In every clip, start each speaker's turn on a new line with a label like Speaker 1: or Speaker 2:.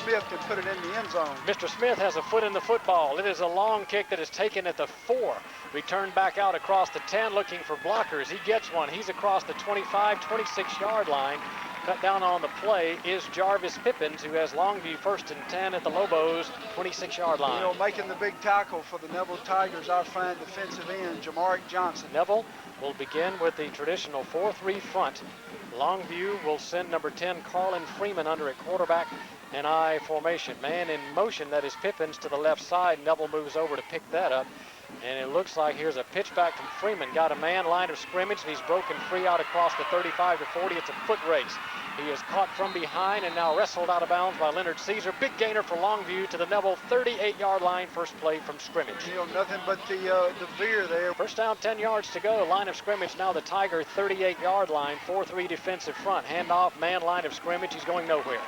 Speaker 1: Smith can put it in the end zone.
Speaker 2: Mr. Smith has a foot in the football. It is a long kick that is taken at the 4. Returned back out across the 10 looking for blockers. He gets one. He's across the 25, 26-yard line. Cut down on the play is Jarvis Pippins, who has Longview 1st and 10 at the Lobos 26-yard line.
Speaker 1: You know, making the big tackle for the Neville Tigers, our fine defensive end, Jamarick Johnson.
Speaker 2: Neville will begin with the traditional 4-3 front. Longview will send number 10, Carlin Freeman, under at quarterback and I formation. Man in motion, that is Pippins to the left side. Neville moves over to pick that up. And it looks like here's a pitch back from Freeman. Got a man, line of scrimmage. He's broken free out across the 35 to 40. It's a foot race. He is caught from behind and now wrestled out of bounds by Leonard Caesar. Big gainer for Longview to the Neville 38-yard line. First play from scrimmage.
Speaker 1: You know, nothing but the veer there.
Speaker 2: First down, 10 yards to go. Line of scrimmage now the Tiger 38-yard line. 4-3 defensive front. Handoff, man, line of scrimmage. He's going nowhere.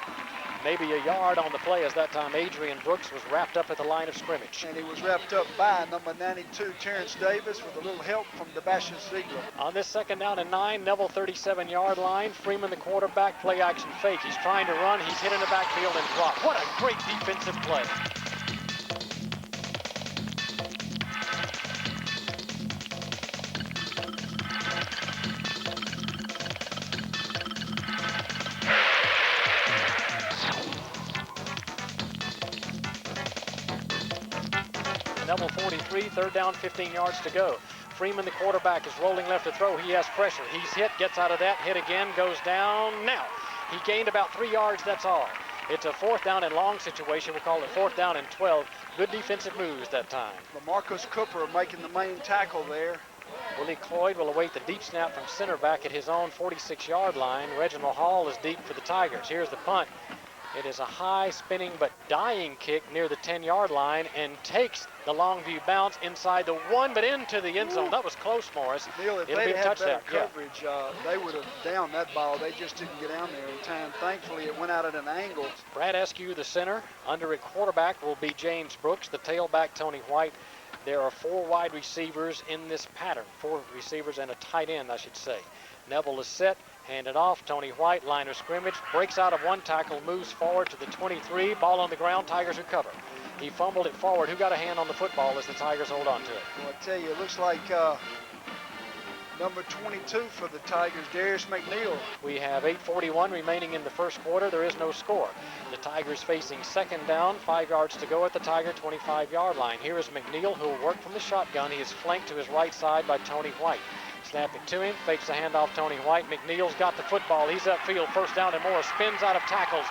Speaker 2: Maybe a yard on the play, as that time Adrian Brooks was wrapped up at the line of scrimmage.
Speaker 1: And he was wrapped up by number 92, Terrence Davis, with a little help from Debashis Ziegler.
Speaker 2: On this 2nd down and 9, Neville 37-yard line. Freeman, the quarterback, play action fake. He's trying to run. He's hit in the backfield and dropped. What a great defensive play. Neville 43, 3rd down, 15 yards to go. Freeman, the quarterback, is rolling left to throw. He has pressure. He's hit, gets out of that, hit again, goes down. Now, he gained about 3 yards, that's all. It's a 4th down and long situation. We'll call it 4th down and 12. Good defensive moves that time.
Speaker 1: LaMarcus Cooper making the main tackle there.
Speaker 2: Willie Cloyd will await the deep snap from center back at his own 46-yard line. Reginald Hall is deep for the Tigers. Here's the punt. It is a high spinning but dying kick near the 10-yard line and takes the Longview bounce inside the 1 but into the end zone. That was close, Morris.
Speaker 1: Neil, if they had better coverage, they would have downed that ball. They just didn't get down there in time. Thankfully, it went out at an angle.
Speaker 2: Brad Eskew, the center. Under at quarterback will be James Brooks, the tailback Tony White. There are 4 wide receivers in this pattern. 4 receivers and a tight end, I should say. Neville is set, handed off. Tony White, line of scrimmage, breaks out of one tackle, moves forward to the 23. Ball on the ground, Tigers recover. He fumbled it forward. Who got a hand on the football as the Tigers hold on to it?
Speaker 1: Well, I tell you, it looks like number 22 for the Tigers, Darius McNeil.
Speaker 2: We have 8:41 remaining in the first quarter. There is no score. The Tigers facing 2nd down, 5 yards to go at the Tiger 25-yard line. Here is McNeil, who will work from the shotgun. He is flanked to his right side by Tony White. Snap it to him, fakes the handoff, Tony White. McNeil's got the football. He's upfield, 1st down and more. Spins out of tackles.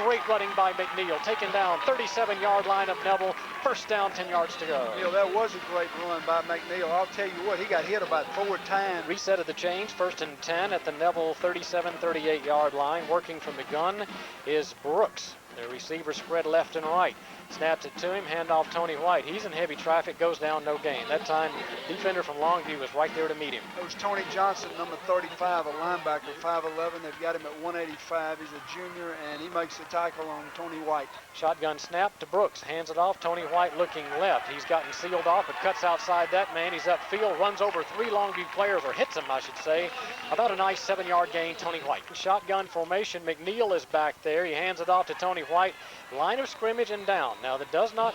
Speaker 2: Great running by McNeil. Taken down, 37-yard line of Neville. 1st down, 10 yards to go.
Speaker 1: You know, that was a great run by McNeil. I'll tell you what, he got hit about 4 times.
Speaker 2: Reset of the change, 1st and 10 at the Neville 37, 38-yard line. Working from the gun is Brooks. The receiver spread left and right. Snaps it to him, handoff Tony White. He's in heavy traffic, goes down, no gain. That time, defender from Longview was right there to meet him.
Speaker 1: It was Tony Johnson, number 35, a linebacker, 5'11". They've got him at 185. He's a junior, and he makes the tackle on Tony White.
Speaker 2: Shotgun snap to Brooks. Hands it off. Tony White looking left. He's gotten sealed off, but cuts outside that man. He's upfield, runs over 3 Longview players, or hits them, I should say. About a nice 7-yard gain, Tony White. Shotgun formation. McNeil is back there. He hands it off to Tony White. Line of scrimmage and down. Now, that does not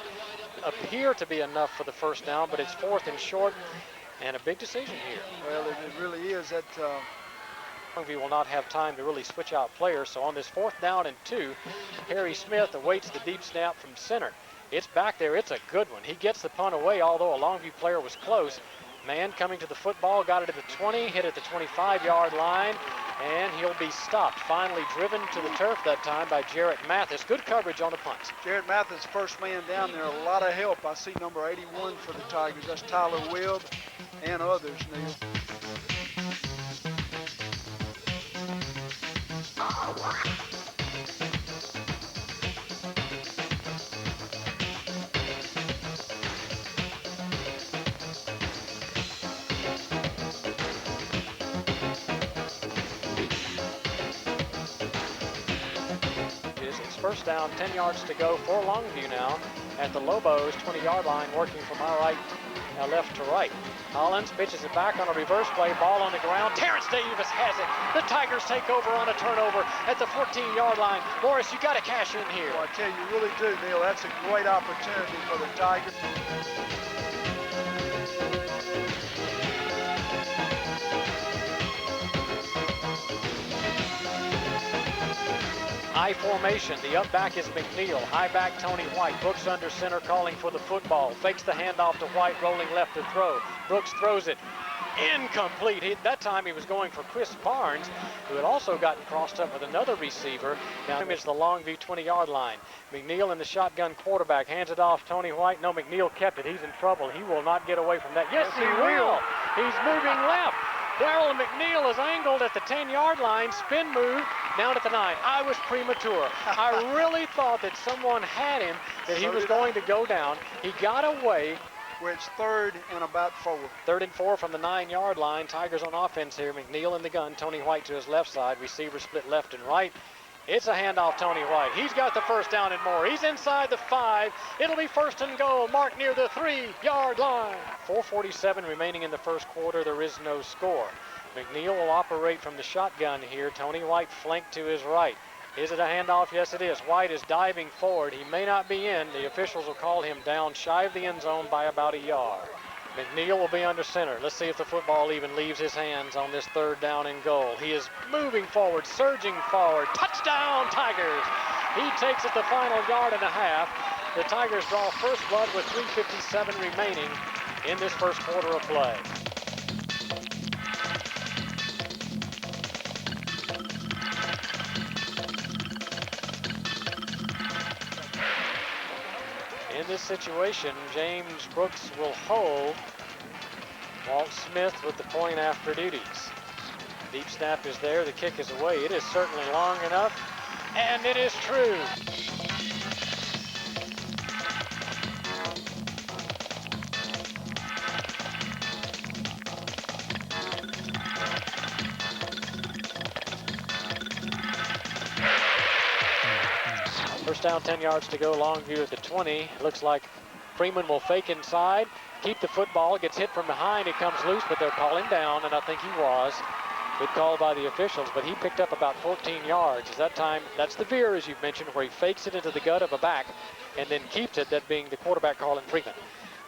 Speaker 2: appear to be enough for the 1st down, but it's 4th and short, and a big decision here.
Speaker 1: Well, it really is. That
Speaker 2: Longview will not have time to really switch out players, so on this 4th down and 2, Harry Smith awaits the deep snap from center. It's back there. It's a good one. He gets the punt away, although a Longview player was close. Man coming to the football, got it at the 20, hit at the 25-yard line, and he'll be stopped. Finally driven to the turf that time by Jarrett Mathis. Good coverage on the punt.
Speaker 1: Jarrett Mathis, 1st man down there, a lot of help. I see number 81 for the Tigers. That's Tyler Webb and others, Neil.
Speaker 2: First down, 10 yards to go for Longview now at the Lobos 20-yard line, working from our right, left to right. Collins pitches it back on a reverse play, ball on the ground. Terrence Davis has it. The Tigers take over on a turnover at the 14-yard line. Morris, you got to cash in here.
Speaker 1: Well, I tell you, you really do, Neil. That's a great opportunity for the Tigers.
Speaker 2: I formation. The up back is McNeil. High back Tony White. Brooks under center calling for the football. Fakes the handoff to White, rolling left to throw. Brooks throws it. Incomplete. That time he was going for Chris Barnes, who had also gotten crossed up with another receiver. Now it's the Longview 20-yard line. McNeil in the shotgun quarterback. Hands it off Tony White. No, McNeil kept it. He's in trouble. He will not get away from that. Yes, he will. He's moving left. Darrell McNeil is angled at the 10-yard line. Spin move down at the 9. I was premature. I really thought that someone had him, that he was going to go down. He got away.
Speaker 1: It's 3rd and about 4.
Speaker 2: 3rd and 4 from the 9-yard line. Tigers on offense here. McNeil in the gun. Tony White to his left side. Receiver split left and right. It's a handoff, Tony White. He's got the first down and more. He's inside the 5. It'll be 1st and goal. Mark near the 3-yard line. 4:47 remaining in the first quarter. There is no score. McNeil will operate from the shotgun here. Tony White flanked to his right. Is it a handoff? Yes, it is. White is diving forward. He may not be in. The officials will call him down shy of the end zone by about a yard. McNeil will be under center. Let's see if the football even leaves his hands on this 3rd down and goal. He is moving forward, surging forward. Touchdown, Tigers! He takes it the final yard and a half. The Tigers draw first blood with 3:57 remaining in this first quarter of play. In this situation, James Brooks will hold. Walt Smith with the point after duties. Deep snap is there. The kick is away. It is certainly long enough, and it is true. First down, 10 yards to go. Longview at the 20. Looks like Freeman will fake inside, keep the football, gets hit from behind. It comes loose, but they'll call him down, and I think he was. Good call by the officials, but he picked up about 14 yards. At that time, that's the veer, as you've mentioned, where he fakes it into the gut of a back and then keeps it, that being the quarterback, Carlin Freeman.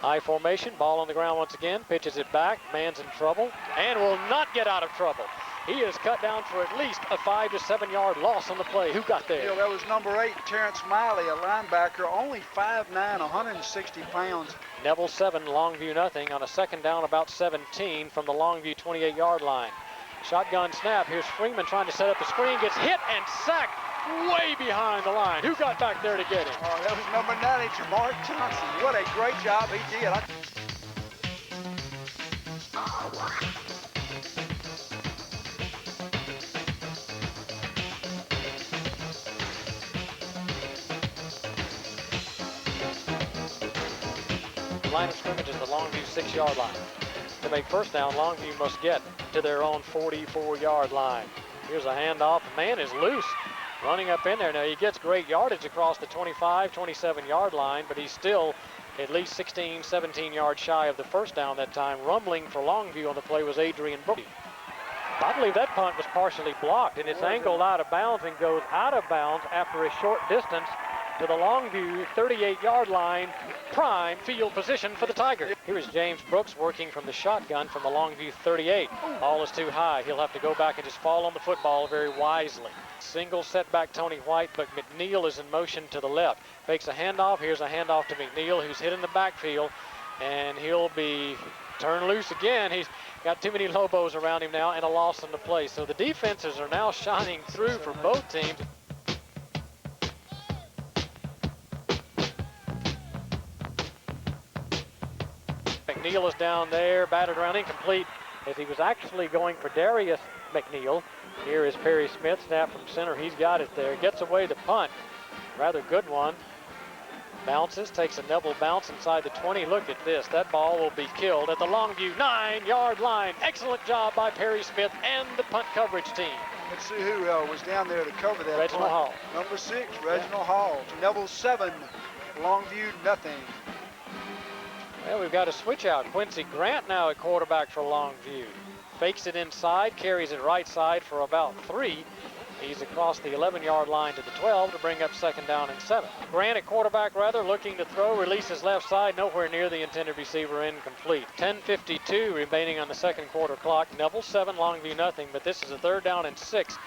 Speaker 2: High formation, ball on the ground once again, pitches it back, man's in trouble, and will not get out of trouble. He is cut down for at least a 5 to 7 yard loss on the play. Who got there?
Speaker 1: That was number 8, Terrence Miley, a linebacker, only 5'9", 160 pounds.
Speaker 2: Neville 7, Longview nothing on a 2nd down, about 17 from the Longview 28-yard line. Shotgun snap. Here's Freeman trying to set up the screen, gets hit and sacked way behind the line. Who got back there to get him?
Speaker 1: Oh, that was number 90, Jamar Johnson. What a great job he did.
Speaker 2: Line of scrimmage is the Longview 6-yard line. To make first down, Longview must get to their own 44-yard line. Here's a handoff. The man is loose, running up in there. Now he gets great yardage across the 25, 27-yard line, but he's still at least 16, 17 yards shy of the first down that time. Rumbling for Longview on the play was Adrian Brody. I believe that punt was partially blocked, and it's angled out of bounds and goes out of bounds after a short distance to the Longview 38-yard line, prime field position for the Tigers. Here is James Brooks working from the shotgun from the Longview 38. Ball is too high. He'll have to go back and just fall on the football very wisely. Single setback Tony White, but McNeil is in motion to the left. Fakes a handoff. Here's a handoff to McNeil, who's hit in the backfield, and he'll be turned loose again. He's got too many Lobos around him now, and a loss on the play. So the defenses are now shining through for both teams. McNeil is down there, batted around, incomplete, as he was actually going for Darius McNeil. Here is Perry Smith, snap from center. He's got it there. Gets away the punt. Rather good one. Bounces, takes a Neville bounce inside the 20. Look at this. That ball will be killed at the Longview 9-yard line. Excellent job by Perry Smith and the punt coverage team.
Speaker 1: Let's see who was down there to cover that.
Speaker 2: Reginald Hall.
Speaker 1: Number 6, Reginald Hall. Neville 7, Longview nothing.
Speaker 2: Well, we've got a switch out. Quincy Grant now at quarterback for Longview. Fakes it inside, carries it right side for about 3. He's across the 11-yard line to the 12 to bring up second down and 7. Grant at quarterback, looking to throw, releases left side, nowhere near the intended receiver, incomplete. 10:52 remaining on the second quarter clock. Neville 7, Longview nothing, but this is a 3rd down and 6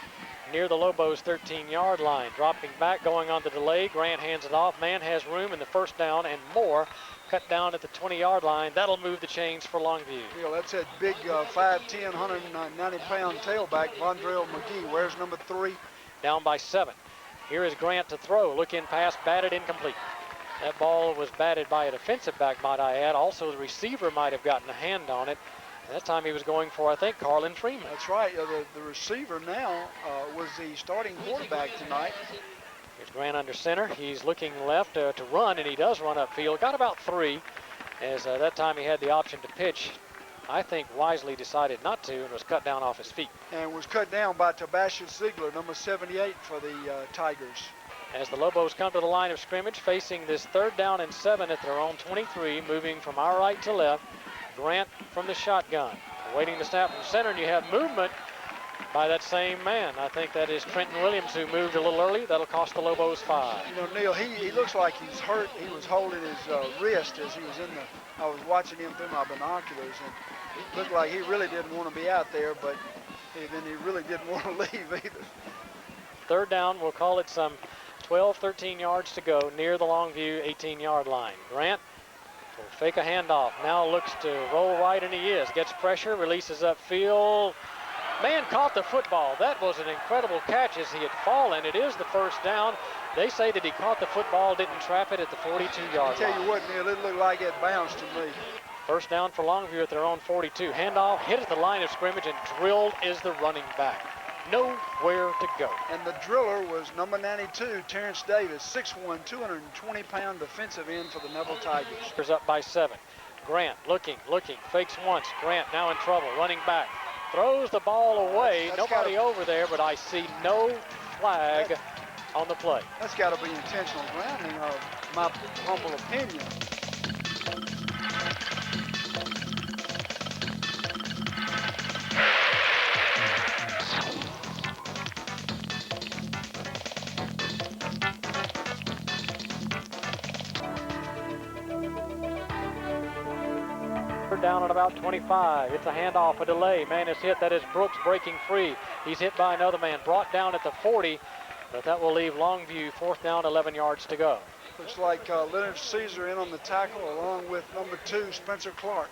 Speaker 2: near the Lobos 13-yard line. Dropping back, going on the delay. Grant hands it off. Man has room in the first down and more. Cut down at the 20-yard line. That'll move the chains for Longview.
Speaker 1: That's that big 5'10", 190-pound tailback, Vondrell McGee. Where's number 3?
Speaker 2: Down by 7. Here is Grant to throw. Look in pass, batted, incomplete. That ball was batted by a defensive back, might I add. Also, the receiver might have gotten a hand on it. That time he was going for, I think, Carlin Freeman.
Speaker 1: That's right. The receiver now was the starting quarterback tonight.
Speaker 2: Here's Grant under center. He's looking left to run, and he does run upfield. Got about 3, as that time he had the option to pitch. I think wisely decided not to and was cut down off his feet.
Speaker 1: And was cut down by Tabasha Ziegler, number 78 for the Tigers.
Speaker 2: As the Lobos come to the line of scrimmage, facing this 3rd down and 7 at their own 23, moving from our right to left. Grant from the shotgun. Waiting the snap from center, and you have movement by that same man. I think that is Trenton Williams, who moved a little early. That'll cost the Lobos 5.
Speaker 1: Neil, he looks like he's hurt. He was holding his wrist as he was I was watching him through my binoculars, and it looked like he really didn't want to be out there, but then he really didn't want to leave either.
Speaker 2: 3rd down, we'll call it some 12, 13 yards to go near the Longview 18-yard line. Grant will fake a handoff. Now looks to roll right, and he is. Gets pressure, releases upfield. Man caught the football. That was an incredible catch as he had fallen. It is the 1st down. They say that he caught the football, didn't trap it at the 42-yard line.
Speaker 1: I tell you what, Neil, it looked like it bounced to me.
Speaker 2: 1st down for Longview at their own 42. Handoff, hit at the line of scrimmage, and drilled is the running back. Nowhere to go.
Speaker 1: And the driller was number 92, Terrence Davis, 6'1", 220-pound defensive end for the Neville Tigers.
Speaker 2: Up by 7. Grant looking, fakes once. Grant now in trouble, running back. Throws the ball away. Nobody over there, but I see no flag on the play.
Speaker 1: That's got to be intentional grounding, my humble opinion.
Speaker 2: Down at about 25. It's a handoff, a delay. Man is hit. That is Brooks breaking free. He's hit by another man. Brought down at the 40, but that will leave Longview 4th down, 11 yards to go.
Speaker 1: Looks like Leonard Caesar in on the tackle along with number 2, Spencer Clark.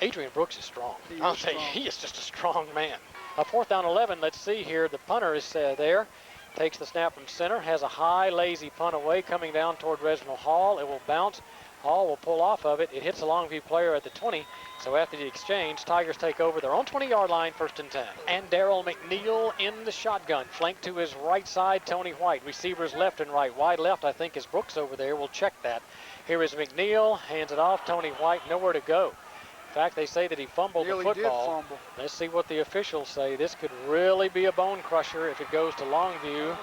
Speaker 2: Adrian Brooks is strong.
Speaker 1: I'll say
Speaker 2: he is just a strong man. 4th down, 11. Let's see here. The punter is there. Takes the snap from center. Has a high, lazy punt away coming down toward Reginald Hall. It will bounce. Hall will pull off of it. It hits a Longview player at the 20. So after the exchange, Tigers take over their own 20-yard line, 1st and 10. And Darrell McNeil in the shotgun. Flanked to his right side, Tony White. Receivers left and right. Wide left, I think, is Brooks over there. We'll check that. Here is McNeil. Hands it off. Tony White, nowhere to go. In fact, they say that he fumbled the football.
Speaker 1: Did fumble.
Speaker 2: Let's see what the officials say. This could really be a bone crusher if it goes to Longview.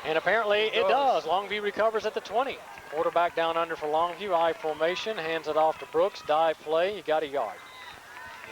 Speaker 2: And apparently it does. Longview recovers at the 20. Quarterback down under for Longview, I formation, hands it off to Brooks, dive play, he got a yard.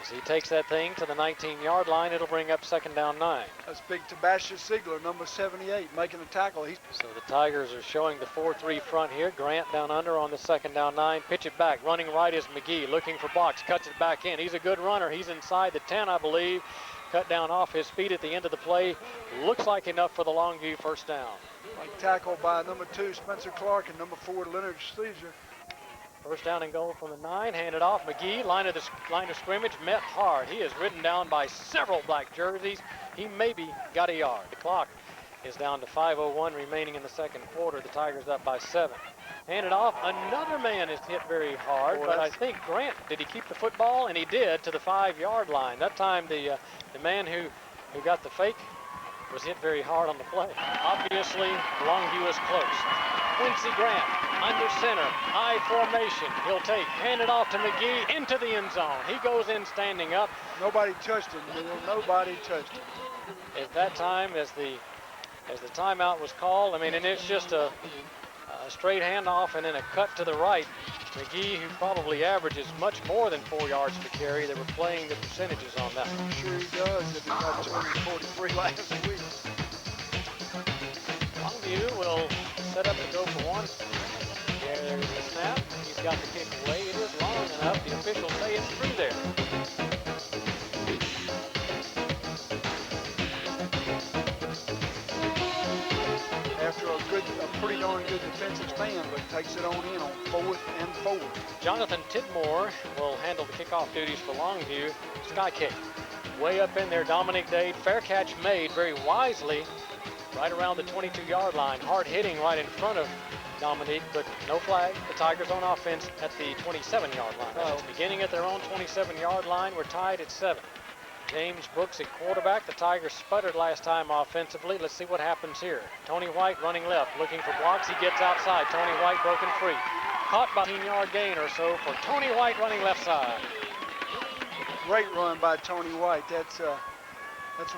Speaker 2: As he takes that thing to the 19-yard line, it'll bring up 2nd down 9.
Speaker 1: That's big Tabasha Ziegler, number 78, making a tackle.
Speaker 2: So the Tigers are showing the 4-3 front here. Grant down under on the 2nd down 9. Pitch it back. Running right is McGee, looking for box, cuts it back in. He's a good runner. He's inside the 10, I believe. Cut down off his feet at the end of the play. Looks like enough for the Longview 1st down.
Speaker 1: Like tackle by number 2, Spencer Clark, and number 4, Leonard Caesar.
Speaker 2: 1st down and goal from the 9. Handed off. McGee, line of scrimmage, met hard. He is ridden down by several black jerseys. He maybe got a yard. The clock is down to 5:01 remaining in the second quarter. The Tigers up by 7. Handed off. Another man is hit very hard, but I think Grant, did he keep the football? And he did, to the 5-yard line. That time the man who got the fake was hit very hard on the play. Obviously, Longview is close. Quincy Grant under center, I formation. He'll take, hand it off to McGee into the end zone. He goes in standing up.
Speaker 1: Nobody touched him, Neil. Nobody touched him.
Speaker 2: At that time, as the timeout was called, I mean, and it's just a straight handoff and then a cut to the right. McGee, who probably averages much more than 4 yards per carry, they were playing the percentages on that.
Speaker 1: I'm sure he does if he got 243 last week.
Speaker 2: Longview will set up to go for one. There's the snap. He's got the kick away. It is long enough. The officials say it's through there.
Speaker 1: After a pretty darn good defensive stand, but takes it on in on 4th and 4.
Speaker 2: Jonathan Tidmore will handle the kickoff duties for Longview. Sky kick. Way up in there, Dominic Dade. Fair catch made very wisely right around the 22-yard line. Hard hitting right in front of Dominique, but no flag. The Tigers on offense at the 27-yard line. It's beginning at their own 27-yard line. We're tied at 7. James Brooks at quarterback. The Tigers sputtered last time offensively. Let's see what happens here. Tony White running left, looking for blocks. He gets outside. Tony White broken free. Caught by a 15-yard gain or so for Tony White running left side.
Speaker 1: Great run by Tony White. That's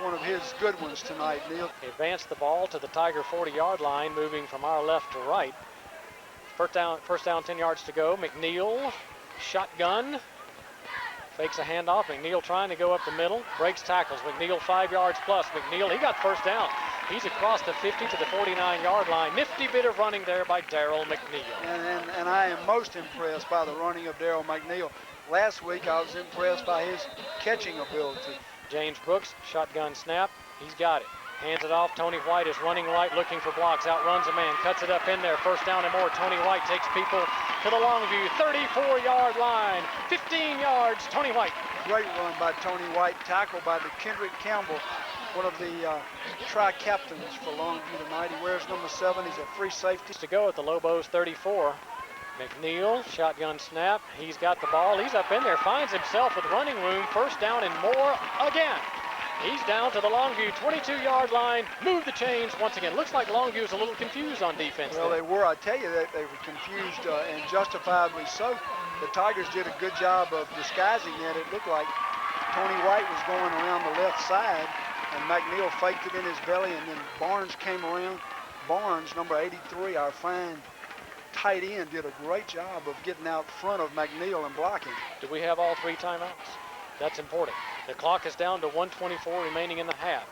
Speaker 1: one of his good ones tonight, Neil.
Speaker 2: They advance the ball to the Tiger 40-yard line, moving from our left to right. First down, 10 yards to go. McNeil, shotgun. Fakes a handoff. McNeil trying to go up the middle. Breaks tackles. McNeil 5 yards plus. McNeil, he got first down. He's across the 50 to the 49-yard line. Nifty bit of running there by Darrell McNeil.
Speaker 1: And I am most impressed by the running of Darrell McNeil. Last week I was impressed by his catching ability.
Speaker 2: James Brooks, shotgun snap. He's got it. Hands it off. Tony White is running right, looking for blocks. Outruns a man, cuts it up in there. First down and more. Tony White takes people to the Longview 34-yard line. 15 yards, Tony White.
Speaker 1: Great run by Tony White. Tackled by the Kendrick Campbell, one of the tri-captains for Longview tonight. He wears number 7. He's a free safety.
Speaker 2: To go at the Lobos 34. McNeil, shotgun snap. He's got the ball. He's up in there, finds himself with running room. First down and more again. He's down to the Longview 22-yard line. Move the chains once again. Looks like Longview's a little confused on defense.
Speaker 1: Well, they were. I tell you that they were confused and justifiably so. The Tigers did a good job of disguising that. It looked like Tony White was going around the left side, and McNeil faked it in his belly, and then Barnes came around. Barnes, number 83, our fine tight end, did a great job of getting out front of McNeil and blocking.
Speaker 2: Do we have all 3 timeouts? That's important. The clock is down to 1:24 remaining in the half.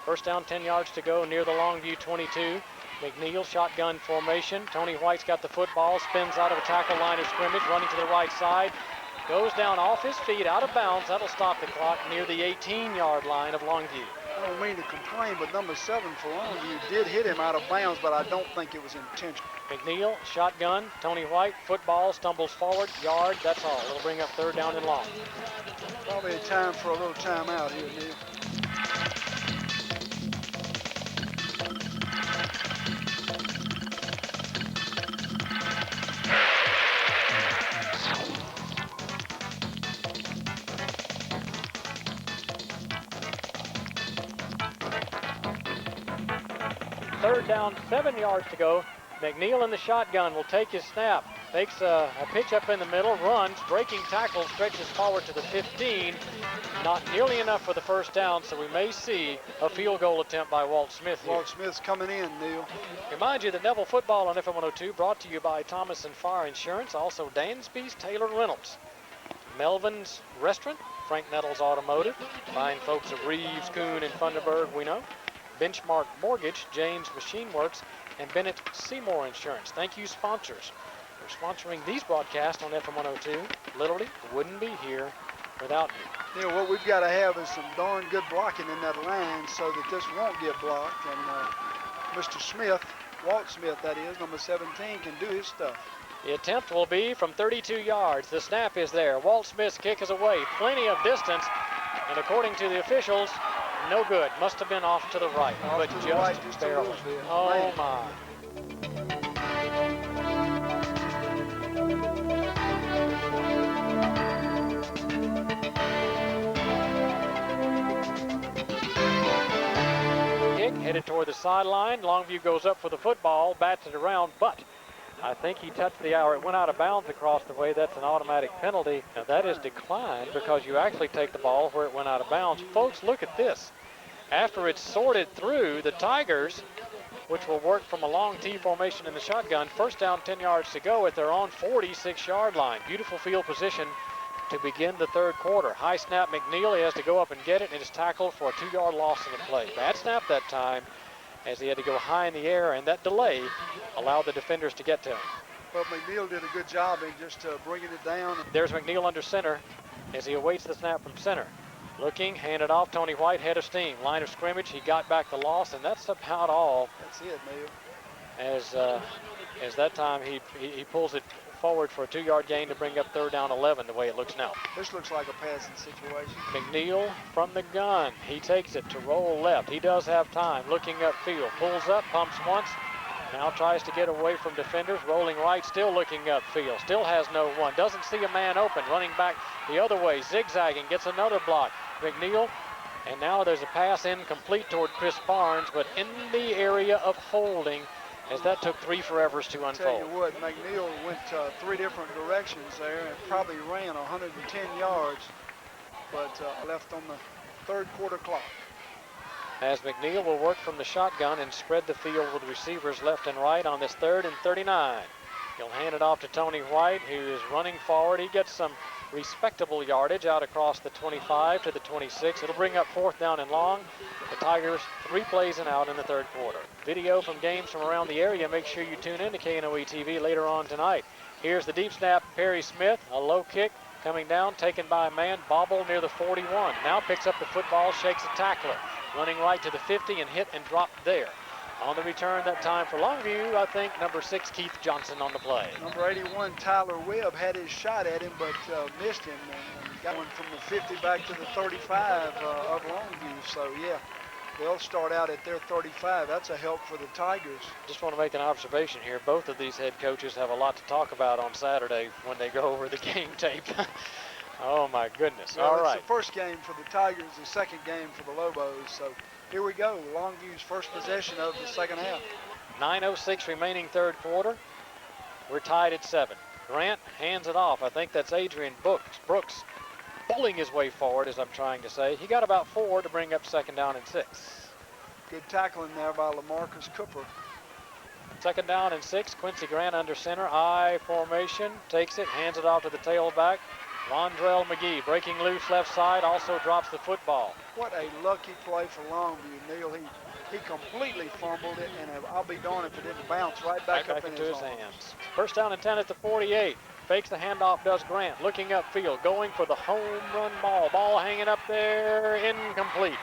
Speaker 2: First down, 10 yards to go near the Longview 22. McNeil, shotgun formation. Tony White's got the football, spins out of a tackle line of scrimmage, running to the right side. Goes down off his feet, out of bounds. That'll stop the clock near the 18-yard line of Longview.
Speaker 1: I don't mean to complain, but number 7 for Longview did hit him out of bounds, but I don't think it was intentional.
Speaker 2: McNeil, shotgun. Tony White, football, stumbles forward, yard. That's all. It'll bring up 3rd down and long.
Speaker 1: Probably a time for a little timeout here, Neil.
Speaker 2: Third down, 7 yards to go. McNeil in the shotgun will take his snap. Makes a pitch up in the middle, runs, breaking tackle, stretches forward to the 15. Not nearly enough for the first down, so we may see a field goal attempt by Walt Smith here.
Speaker 1: Walt Smith's coming in, Neil.
Speaker 2: Remind you that Neville football on FM 102 brought to you by Thomas and Fire Insurance, also Dansby's Taylor Reynolds, Melvin's Restaurant, Frank Nettles Automotive, fine folks of Reeves, Kuhn, and Funderburg, we know. Benchmark Mortgage, James Machine Works, and Bennett Seymour Insurance. Thank you, sponsors, for sponsoring these broadcasts on FM 102. Literally wouldn't be here without you.
Speaker 1: Neil, what we've got to have is some darn good blocking in that line so that this won't get blocked. And Mr. Smith, Walt Smith that is, number 17, can do his stuff.
Speaker 2: The attempt will be from 32 yards. The snap is there. Walt Smith's kick is away. Plenty of distance. And according to the officials, no good. Must have been off to the right, but just barely. Oh, my. Kick headed toward the sideline. Longview goes up for the football, bats it around, but I think he touched the hour. It went out of bounds across the way. That's an automatic penalty. Now, that is declined because you actually take the ball where it went out of bounds. Folks, look at this. After it's sorted through, the Tigers which will work from a long T formation in the shotgun. First down, 10 yards to go at their own 46-yard line. Beautiful field position to begin the third quarter. High snap, McNeil. He has to go up and get it, and it is tackled for a 2-yard loss in the play. Bad snap that time, as he had to go high in the air, and that delay allowed the defenders to get to him.
Speaker 1: Well, McNeil did a good job in just bringing it down.
Speaker 2: There's McNeil under center as he awaits the snap from center. Looking, handed off. Tony White, head of steam. Line of scrimmage, he got back the loss, and that's about all.
Speaker 1: That's it, Neil.
Speaker 2: As that time he pulls it forward for a 2-yard gain to bring up 3rd down 11 the way it looks now.
Speaker 1: This looks like a passing situation.
Speaker 2: McNeil from the gun. He takes it to roll left. He does have time. Looking upfield. Pulls up, pumps once. Now tries to get away from defenders. Rolling right, still looking upfield. Still has no one. Doesn't see a man open. Running back the other way. Zigzagging. Gets another block. McNeil. And now there's a pass incomplete toward Chris Barnes, but in the area of holding, as that took 3 forevers to unfold.
Speaker 1: Tell you what, McNeil went 3 different directions there and probably ran 110 yards, but left on the 3rd quarter clock.
Speaker 2: As McNeil will work from the shotgun and spread the field with receivers left and right on this 3rd and 39. He'll hand it off to Tony White, who is running forward. He gets some respectable yardage out across the 25 to the 26. It'll bring up 4th down and long. The Tigers 3 plays and out in the 3rd quarter. Video from games from around the area. Make sure you tune in to KNOE TV later on tonight. Here's the deep snap. Perry Smith, a low kick coming down, taken by a man, bobble near the 41. Now picks up the football, shakes a tackler. Running right to the 50 and hit and dropped there. On the return that time for Longview, I think number 6, Keith Johnson on the play.
Speaker 1: Number 81, Tyler Webb, had his shot at him, but missed him and got one from the 50 back to the 35 of Longview. So, yeah, they'll start out at their 35. That's a help for the Tigers.
Speaker 2: Just want to make an observation here. Both of these head coaches have a lot to talk about on Saturday when they go over the game tape. Oh, my goodness.
Speaker 1: Well,
Speaker 2: all right.
Speaker 1: It's the first game for the Tigers, the second game for the Lobos. So here we go. Longview's first possession of the second half.
Speaker 2: 9:06 remaining 3rd quarter. We're tied at 7. Grant hands it off. I think that's Adrian Brooks pulling his way forward, as I'm trying to say. He got about 4 to bring up 2nd down and 6.
Speaker 1: Good tackling there by LaMarcus Cooper.
Speaker 2: 2nd down and 6. Quincy Grant under center. I formation. Takes it. Hands it off to the tailback. Londrell McGee breaking loose left side. Also drops the football.
Speaker 1: What a lucky play for Longview, Neil. He completely fumbled it, and I'll be darned if it didn't bounce right back up into his hands.
Speaker 2: 1st down and 10 at the 48. Fakes the handoff, does Grant. Looking upfield, going for the home run ball. Ball hanging up there, incomplete.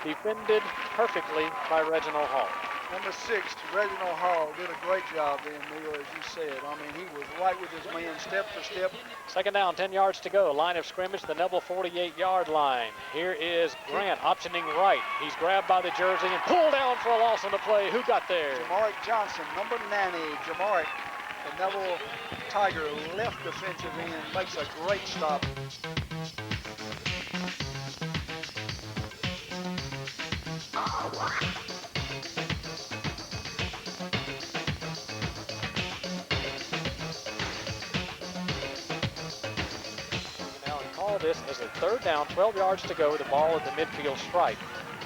Speaker 2: Defended perfectly by Reginald Hall.
Speaker 1: Number 6, Reginald Hall, did a great job there, Neil, as you said. I mean, he was right with his man, step for step.
Speaker 2: 2nd down, 10 yards to go. Line of scrimmage, the Neville 48-yard line. Here is Grant optioning right. He's grabbed by the jersey and pulled down for a loss on the play. Who got there?
Speaker 1: Jamarick Johnson, number 90. Jamarick, the Neville Tiger left defensive end, makes a great stop.
Speaker 2: This is a 3rd down, 12 yards to go. The ball at the midfield stripe.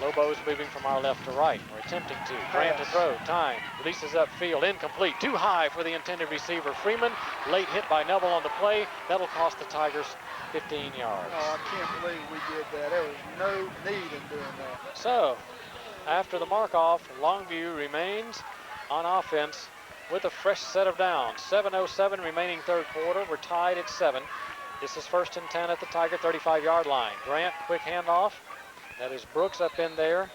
Speaker 2: Lobos moving from our left to right, or attempting to. Grant to throw, time, releases upfield, incomplete, too high for the intended receiver. Freeman, late hit by Neville on the play. That'll cost the Tigers 15 yards.
Speaker 1: Oh, I can't believe we did that. There was no need in doing that.
Speaker 2: So, after the mark-off, Longview remains on offense with a fresh set of downs. 7:07 remaining 3rd quarter. We're tied at 7. This is 1st and 10 at the Tiger 35-yard line. Grant, quick handoff. That is Brooks up in there.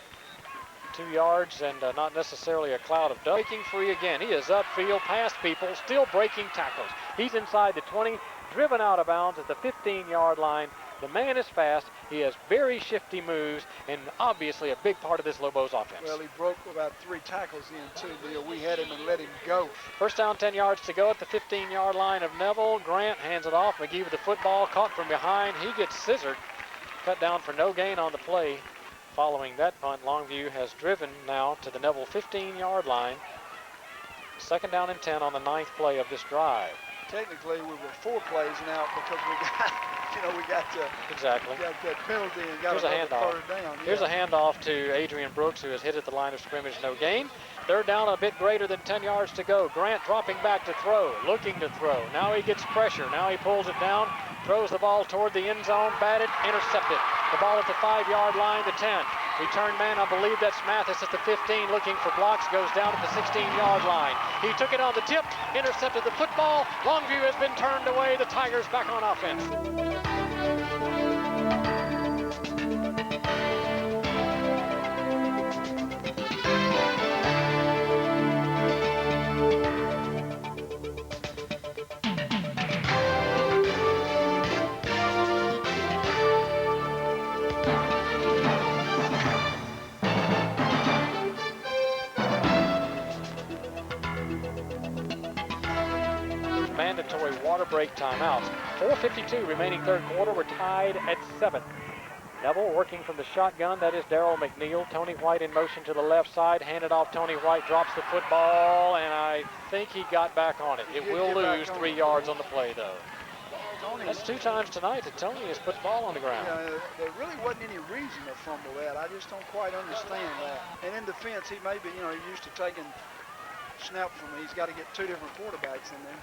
Speaker 2: 2 yards and not necessarily a cloud of dust. Breaking free again. He is upfield, past people, still breaking tackles. He's inside the 20, driven out of bounds at the 15-yard line. The man is fast. He has very shifty moves, and obviously a big part of this Lobos offense.
Speaker 1: Well, he broke about 3 tackles in, too, Neil. We had him and let him go.
Speaker 2: 1st down, 10 yards to go at the 15-yard line of Neville. Grant hands it off. McGee with the football, caught from behind. He gets scissored, cut down for no gain on the play. Following that punt, Longview has driven now to the Neville 15-yard line. 2nd down and 10 on the 9th play of this drive.
Speaker 1: Technically, we were 4 plays and out because we got we got
Speaker 2: Exactly.
Speaker 1: that penalty and got
Speaker 2: Here's a
Speaker 1: another
Speaker 2: handoff.
Speaker 1: third down.
Speaker 2: Here's a handoff to Adrian Brooks, who has hit at the line of scrimmage, no gain. Third down, a bit greater than 10 yards to go. Grant dropping back to throw, looking to throw. Now he gets pressure. Now he pulls it down, throws the ball toward the end zone, batted, intercepted. The ball at the 5-yard line, the 10. Return man, I believe that's Mathis at the 15, looking for blocks, goes down at the 16-yard line. He took it on the tip, intercepted the football. Longview has been turned away. The Tigers back on offense. Mandatory water break timeouts. 4:52 remaining third quarter. We're tied at 7. Neville working from the shotgun. That is Darrell McNeil. Tony White in motion to the left side. Handed off. Tony White drops the football, and I think he got back on it. It will lose 3 yards on the play, though. That's 2 times tonight that Tony has put the ball on the ground.
Speaker 1: Yeah, there really wasn't any reason to fumble that. I just don't quite understand that. And in defense, he may be, he's used to taking snap from me. He's got to get 2 different quarterbacks in there.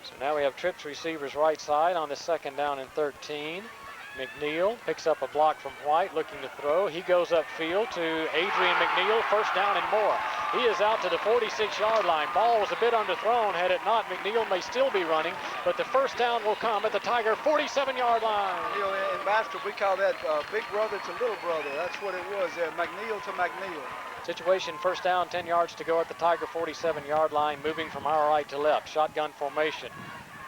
Speaker 2: So now we have trips receivers right side on the 2nd down and 13. McNeil picks up a block from White, looking to throw. He goes upfield to Adrian McNeil, 1st down and more. He is out to the 46-yard line. Ball was a bit underthrown. Had it not, McNeil may still be running, but the 1st down will come at the Tiger 47-yard line.
Speaker 1: In basketball, we call that big brother to little brother. That's what it was there, McNeil to McNeil.
Speaker 2: Situation, 1st down, 10 yards to go at the Tiger 47-yard line, moving from our right to left. Shotgun formation.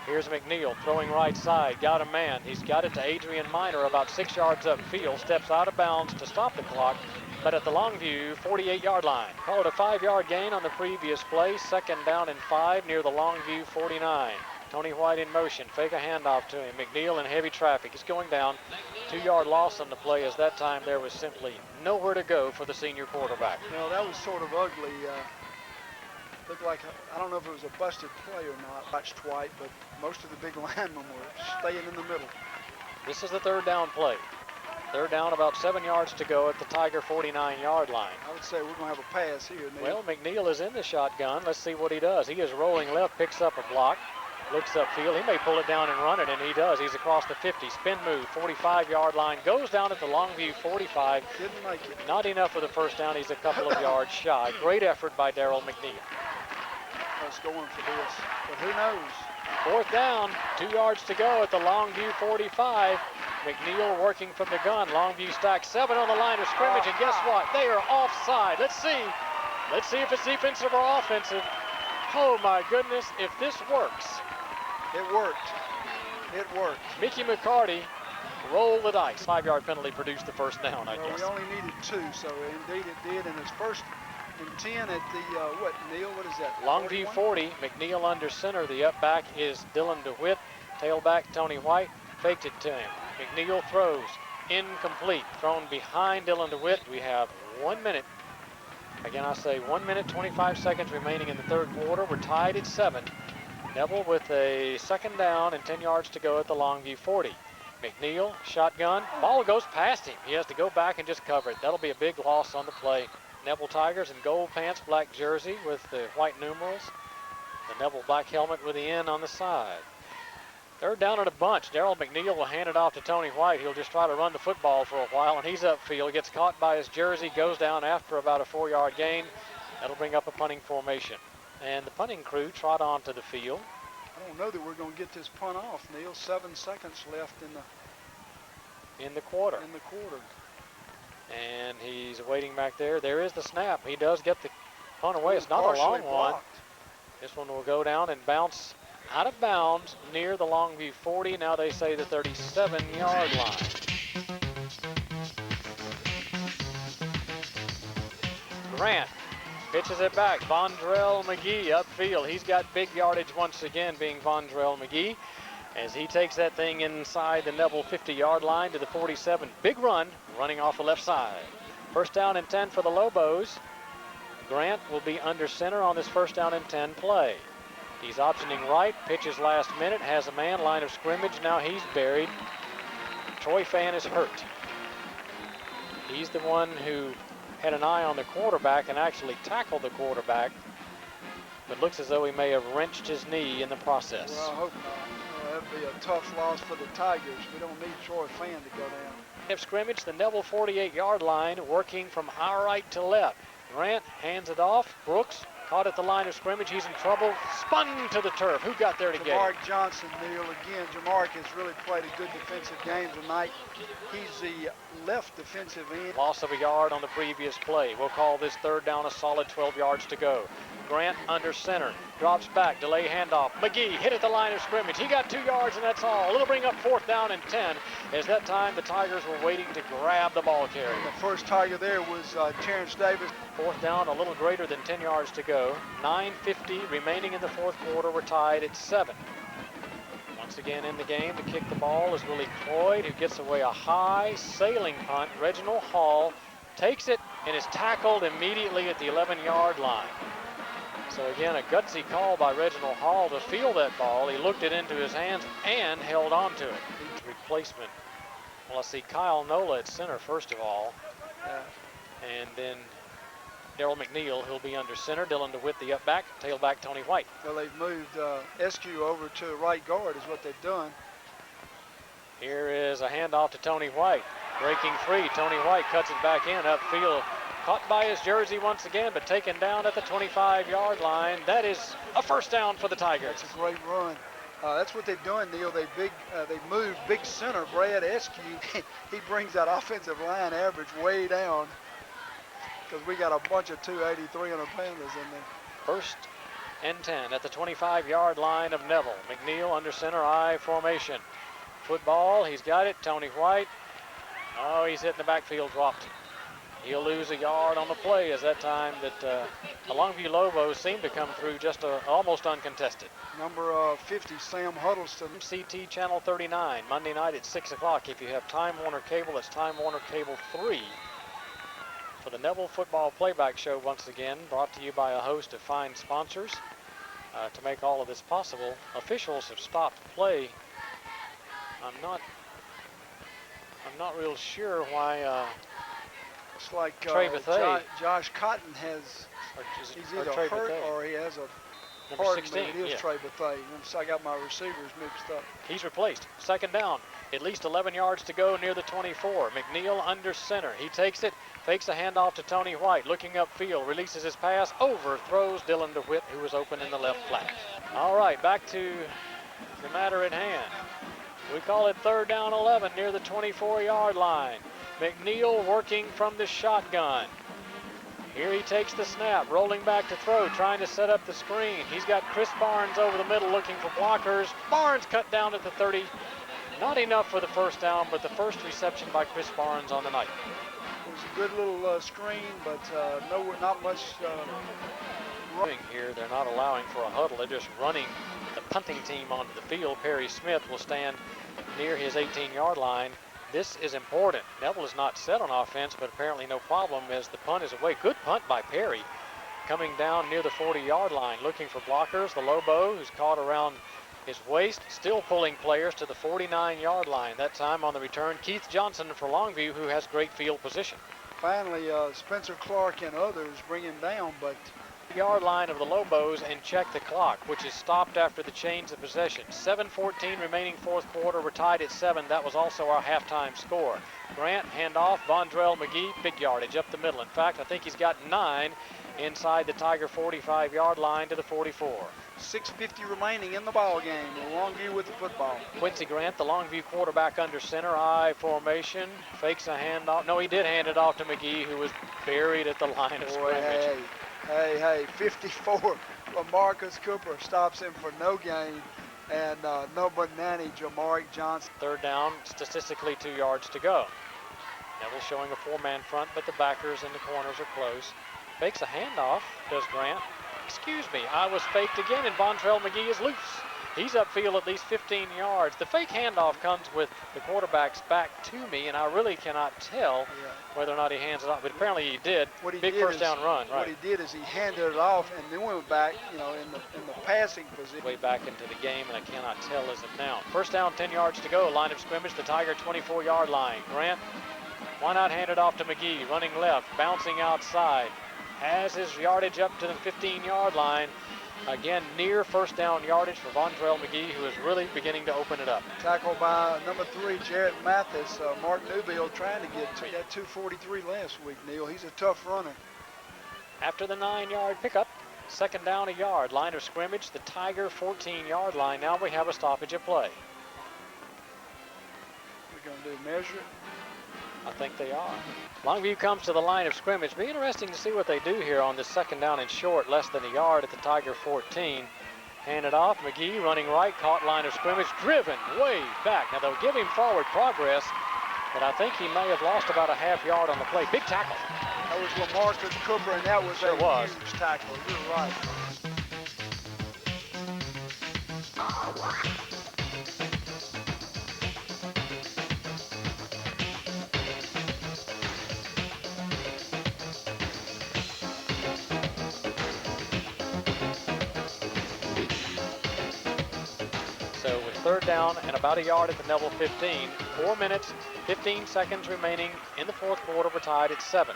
Speaker 2: Here's McNeil throwing right side. Got a man. He's got it to Adrian Minor about 6 yards upfield. Steps out of bounds to stop the clock, but at the Longview 48-yard line. Called a 5-yard gain on the previous play. 2nd down and 5 near the Longview 49. Tony White in motion. Fake a handoff to him. McNeil in heavy traffic. He's going down. 2-yard loss on the play, as that time there was simply nowhere to go for the senior quarterback.
Speaker 1: That was sort of ugly. Looked like, I don't know if it was a busted play or not. Watched White, but most of the big linemen were staying in the middle.
Speaker 2: This is the 3rd down play. 3rd down, about 7 yards to go at the Tiger 49-yard line.
Speaker 1: I would say we're going to have a pass here, Neil.
Speaker 2: Well, McNeil is in the shotgun. Let's see what he does. He is rolling left, picks up a block, looks upfield. He may pull it down and run it, and he does. He's across the 50. Spin move, 45-yard line. Goes down at the Longview 45.
Speaker 1: Didn't make it.
Speaker 2: Not enough for the 1st down. He's a couple of yards shy. Great effort by Darrell McNeil.
Speaker 1: Us going for this, but who knows?
Speaker 2: 4th down, 2 yards to go at the Longview 45. McNeil working from the gun. Longview stacked 7 on the line of scrimmage, and guess what? They are offside. Let's see if it's defensive or offensive. Oh my goodness, if this works.
Speaker 1: It worked. It worked.
Speaker 2: Mickey McCarty rolled the dice. 5-yard penalty produced the 1st down, I guess.
Speaker 1: We only needed 2, so indeed it did. And it's 1st and 10 at the, Neil, what is that?
Speaker 2: Longview 40, McNeil under center. The up back is Dylan DeWitt. Tailback Tony White faked it to him. McNeil throws, incomplete, thrown behind Dylan DeWitt. We have 1 minute. Again, I say 1 minute, 25 seconds remaining in the 3rd quarter. We're tied at 7. Neville with a 2nd down and 10 yards to go at the Longview 40. McNeil, shotgun, ball goes past him. He has to go back and just cover it. That'll be a big loss on the play. Neville Tigers in gold pants, black jersey with the white numerals. The Neville black helmet with the N on the side. 3rd down and a bunch. Darrell McNeil will hand it off to Tony White. He'll just try to run the football for a while, and he's upfield. Gets caught by his jersey, goes down after about a 4-yard gain. That'll bring up a punting formation. And the punting crew trot onto the field.
Speaker 1: I don't know that we're going to get this punt off, Neil. 7 seconds left
Speaker 2: in the quarter. And he's waiting back there. There is the snap. He does get the punt away. It's not a long one. This one will go down and bounce out of bounds near the Longview 40. Now they say the 37-yard line. Grant pitches it back. Vondrell McGee upfield. He's got big yardage once again, being Vondrell McGee, as he takes that thing inside the Neville 50-yard line to the 47. Big run, running off the left side. 1st down and 10 for the Lobos. Grant will be under center on this 1st down and 10 play. He's optioning right, pitches last minute, has a man, line of scrimmage. Now he's buried Troy Fan is hurt. He's the one who had an eye on the quarterback and actually tackled the quarterback, but looks as though he may have wrenched his knee in the process.
Speaker 1: Well, I hope not. That'd be a tough loss for the Tigers. We don't need Troy Fan to go down.
Speaker 2: Of scrimmage, the Neville 48-yard line, working from our right to left. Grant hands it off. Brooks caught at the line of scrimmage. He's in trouble. Spun to the turf. Who got there to get
Speaker 1: Jamark
Speaker 2: him?
Speaker 1: Johnson, Neil. Again, Jamark has really played a good defensive game tonight. He's the left defensive end.
Speaker 2: Loss of a yard on the previous play. We'll call this third down, a solid 12 yards to go. Grant under center, drops back, delay handoff. McGee hit at the line of scrimmage. He got 2 yards, and that's all. It'll bring up 4th down and 10. As that time, the Tigers were waiting to grab the ball carrier.
Speaker 1: The first Tiger there was Terrence Davis.
Speaker 2: 4th down, a little greater than 10 yards to go. 9:50 remaining in the 4th quarter. We're tied at 7. Once again in the game to kick the ball is Willie Cloyd, who gets away a high sailing punt. Reginald Hall takes it and is tackled immediately at the 11-yard line. So again, a gutsy call by Reginald Hall to field that ball. He looked it into his hands and held on to it. Replacement. Well, I see Kyle Nola at center first of all. And then Daryl McNeil, who'll be under center. Dylan DeWitt, the up back. Tailback Tony White.
Speaker 1: Well, they've moved SQ over to right guard is what they've done.
Speaker 2: Here is a handoff to Tony White. Breaking free. Tony White cuts it back in upfield. Caught by his jersey once again, but taken down at the 25-yard line. That is a first down for the Tigers.
Speaker 1: That's a great run. That's what they've done, Neil. They moved big center Brad Eskew. He brings that offensive line average way down because we got a bunch of 280, 300-pounders in there. 1st
Speaker 2: and 10 at the 25-yard line of Neville. McNeil under center I formation. Football, he's got it. Tony White. Oh, he's hitting the backfield, dropped. He'll lose a yard on the play as that time that the Longview Lobos seem to come through just almost uncontested.
Speaker 1: Number 50, Sam Huddleston.
Speaker 2: CT Channel 39, Monday night at 6 o'clock. If you have Time Warner Cable, it's Time Warner Cable 3. For the Neville Football Playback Show, once again, brought to you by a host of fine sponsors. To make all of this possible, officials have stopped play. I'm not real sure why.
Speaker 1: It's like Josh Cotton he's either hurt or he has a
Speaker 2: number 16.
Speaker 1: It is Trey Bethea. So I got my receivers mixed up.
Speaker 2: He's replaced. 2nd down. At least 11 yards to go near the 24. McNeil under center. He takes it, fakes a handoff to Tony White. Looking upfield, releases his pass, overthrows Dylan DeWitt, who was open in the left flat. All right, back to the matter at hand. We call it 3rd down 11 near the 24-yard line. McNeil working from the shotgun. Here he takes the snap, rolling back to throw, trying to set up the screen. He's got Chris Barnes over the middle looking for blockers. Barnes cut down at the 30. Not enough for the 1st down, but the first reception by Chris Barnes on the night.
Speaker 1: It was a good little screen, but not much
Speaker 2: running here. They're not allowing for a huddle. They're just running the punting team onto the field. Perry Smith will stand near his 18-yard line. This is important. Neville is not set on offense, but apparently no problem as the punt is away. Good punt by Perry. Coming down near the 40-yard line, looking for blockers. The Lobo, who's caught around his waist, still pulling players to the 49-yard line. That time on the return, Keith Johnson for Longview, who has great field position.
Speaker 1: Finally, Spencer Clark and others bring him down, but
Speaker 2: yard line of the Lobos and check the clock, which is stopped after the change of possession. 7:14 remaining 4th quarter. We're tied at 7. That was also our halftime score. Grant, handoff. Vondrell McGee, big yardage up the middle. In fact, I think he's got 9 inside the Tiger 45-yard line to the 44.
Speaker 1: 6:50 remaining in the ball game. Longview with the football.
Speaker 2: Quincy Grant, the Longview quarterback under center, I formation, fakes a handoff. No, he did hand it off to McGee, who was buried at the line of scrimmage.
Speaker 1: Hey, 54. LaMarcus Cooper stops him for no gain, and no banana, Jamark Johnson.
Speaker 2: 3rd down, statistically 2 yards to go. Neville showing a 4-man front, but the backers and the corners are close. Fakes a handoff, does Grant. Excuse me, I was faked again, and Vontrell McGee is loose. He's upfield at least 15 yards. The fake handoff comes with the quarterback's back to me, and I really cannot tell whether or not he hands it off, but apparently he did. Big first down run, right.
Speaker 1: What he did is he handed it off and then went back, you know, in the passing position.
Speaker 2: Way back into the game, and I cannot tell as of now. First down, 10 yards to go. Line of scrimmage, the Tiger 24-yard line. Grant, why not hand it off to McGee, running left, bouncing outside. Has his yardage up to the 15-yard line. Again, near first down yardage for Vontrell McGee, who is really beginning to open it up.
Speaker 1: Tackled by number 3, Jarrett Mathis. Mark Neville trying to get to that 243 last week, Neil. He's a tough runner.
Speaker 2: After the 9-yard pickup, second down a yard. Line of scrimmage, the Tiger 14-yard line. Now we have a stoppage of play.
Speaker 1: We're going to do measure.
Speaker 2: I think they are. Longview comes to the line of scrimmage. Be interesting to see what they do here on this second down and short, less than a yard at the Tiger 14. Hand it off. McGee running right, caught line of scrimmage, driven way back. Now they'll give him forward progress, but I think he may have lost about a half yard on the play. Big tackle.
Speaker 1: That was LaMarcus Cooper, and that was a huge tackle. You're right.
Speaker 2: So with third down and about a yard at the Neville 15, 4 minutes, 15 seconds remaining in the fourth quarter. We're tied at 7.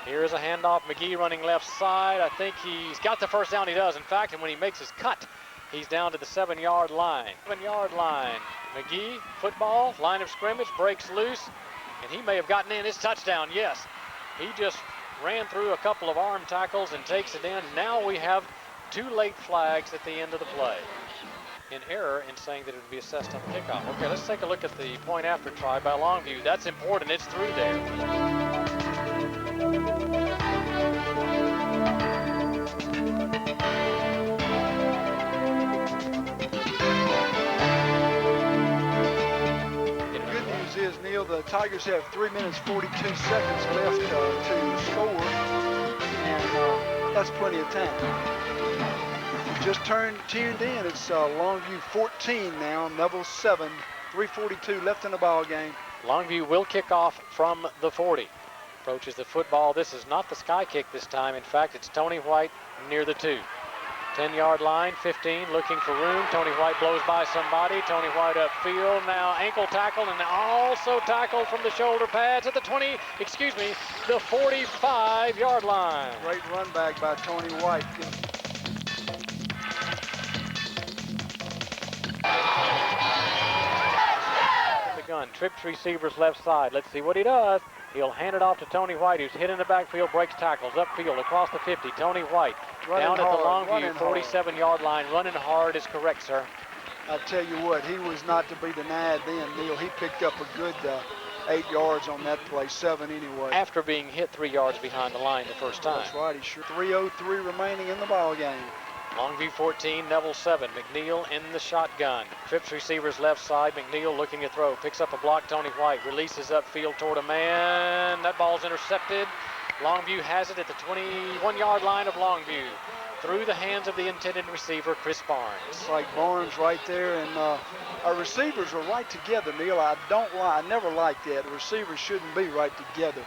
Speaker 2: Here's a handoff. McGee running left side. I think he's got the first down. He does, in fact, and when he makes his cut, he's down to the 7-yard line. 7-yard line. McGee, football, line of scrimmage, breaks loose, and he may have gotten in his touchdown. Yes, he just ran through a couple of arm tackles and takes it in. Now we have 2 late flags at the end of the play. In error in saying that it would be assessed on the kickoff. Okay, let's take a look at the point after try by Longview. That's important. It's through there.
Speaker 1: Good news is, Neil, the Tigers have 3 minutes 42 seconds left to score, and that's plenty of time. Just tuned in. It's Longview 14 now, Neville 7, 3:42 left in the ball game.
Speaker 2: Longview will kick off from the 40. Approaches the football. This is not the sky kick this time. In fact, it's Tony White near the 2. 10-yard line, 15, looking for room. Tony White blows by somebody. Tony White upfield. Now ankle tackle and also tackled from the shoulder pads at the the 45-yard line.
Speaker 1: Great run back by Tony White.
Speaker 2: The gun trips receivers left side. Let's see what he does. He'll hand it off to Tony White, who's hit in the backfield, breaks tackles, upfield, across the 50. Tony White down at the Longview 47-yard line. Running hard is correct, sir.
Speaker 1: I tell you what, he was not to be denied then, Neil. He picked up a good 8 yards on that play, 7 anyway.
Speaker 2: After being hit 3 yards behind the line the first time.
Speaker 1: That's right. He sure. 3:03 remaining in the ball game.
Speaker 2: Longview 14, Neville 7. McNeil in the shotgun. Trips receivers left side. McNeil looking to throw. Picks up a block. Tony White releases upfield toward a man. That ball's intercepted. Longview has it at the 21-yard line of Longview. Through the hands of the intended receiver, Chris Barnes.
Speaker 1: It's like Barnes right there, and our receivers are right together, Neil. I never liked that. The receivers shouldn't be right together.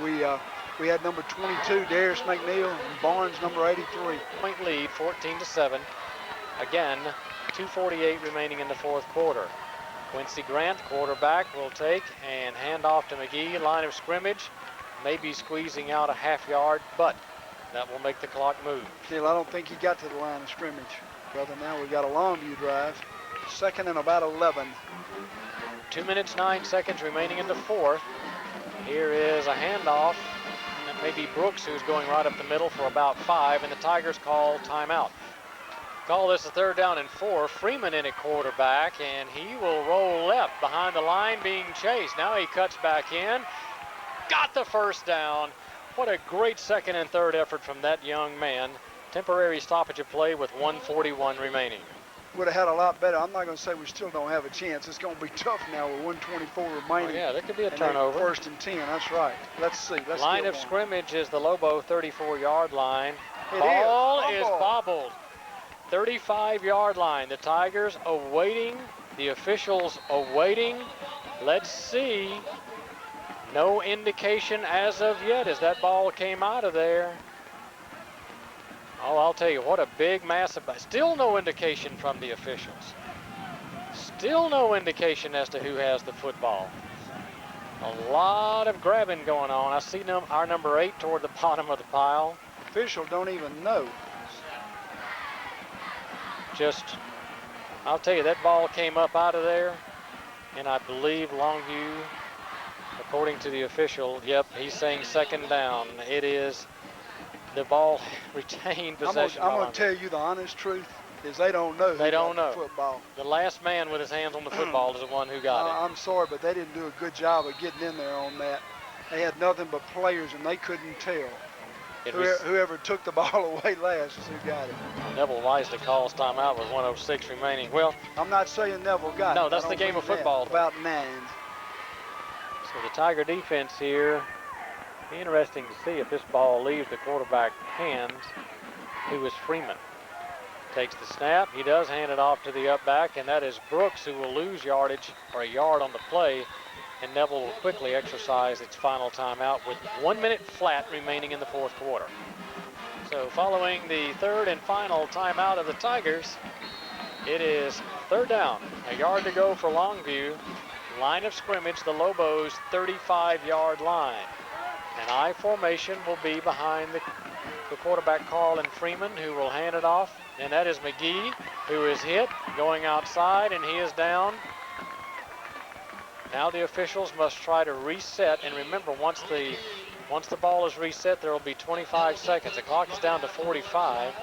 Speaker 1: We had number 22, Darius McNeil, and Barnes, number 83.
Speaker 2: Point lead, 14-7. Again, 2:48 remaining in the fourth quarter. Quincy Grant, quarterback, will take and hand off to McGee. Line of scrimmage, maybe squeezing out a half yard, but that will make the clock move.
Speaker 1: Neil, I don't think he got to the line of scrimmage. Brother, now we've got a Longview drive. Second and about 11.
Speaker 2: 2 minutes, 9 seconds remaining in the fourth. Here is a handoff. Maybe Brooks, who's going right up the middle for about 5, and the Tigers call timeout. Call this a 3rd down and 4. Freeman in at quarterback, and he will roll left behind the line being chased. Now he cuts back in. Got the first down. What a great second and third effort from that young man. Temporary stoppage of play with 1:41 remaining.
Speaker 1: Would have had a lot better. I'm not going to say we still don't have a chance. It's going to be tough now with 1:24 remaining.
Speaker 2: Oh, yeah, there could be a turnover.
Speaker 1: 1st and 10, that's right. Let's see.
Speaker 2: Line of scrimmage is the Lobo 34-yard line. Ball is bobbled. 35-yard line. The Tigers awaiting, the officials awaiting. Let's see. No indication as of yet as that ball came out of there. Oh, I'll tell you, what a big, massive, still no indication from the officials. Still no indication as to who has the football. A lot of grabbing going on. I see our number 8 toward the bottom of the pile.
Speaker 1: Official don't even know.
Speaker 2: I'll tell you, that ball came up out of there, and I believe Longview, according to the official, yep, he's saying second down. It is the ball retained possession.
Speaker 1: I'm going to tell you the honest truth is they don't know.
Speaker 2: They don't know.
Speaker 1: The football.
Speaker 2: The last man with his hands on the football is the one who got it.
Speaker 1: I'm sorry, but they didn't do a good job of getting in there on that. They had nothing but players, and they couldn't tell. Whoever took the ball away last is who got it.
Speaker 2: Neville wisely calls timeout with 1:06 remaining. Well,
Speaker 1: I'm not saying Neville got it.
Speaker 2: No, that's the game of football.
Speaker 1: About 9.
Speaker 2: So the Tiger defense here, be interesting to see if this ball leaves the quarterback's hands, who is Freeman. Takes the snap. He does hand it off to the up back, and that is Brooks, who will lose yardage or a yard on the play. And Neville will quickly exercise its final timeout with 1 minute flat remaining in the fourth quarter. So following the third and final timeout of the Tigers, it is third down, a yard to go for Longview. Line of scrimmage, the Lobos' 35-yard line. An I formation will be behind the quarterback, Carlin Freeman, who will hand it off. And that is McGee, who is hit, going outside, and he is down. Now the officials must try to reset, and remember, once the ball is reset, there will be 25 seconds. The clock is down to 45.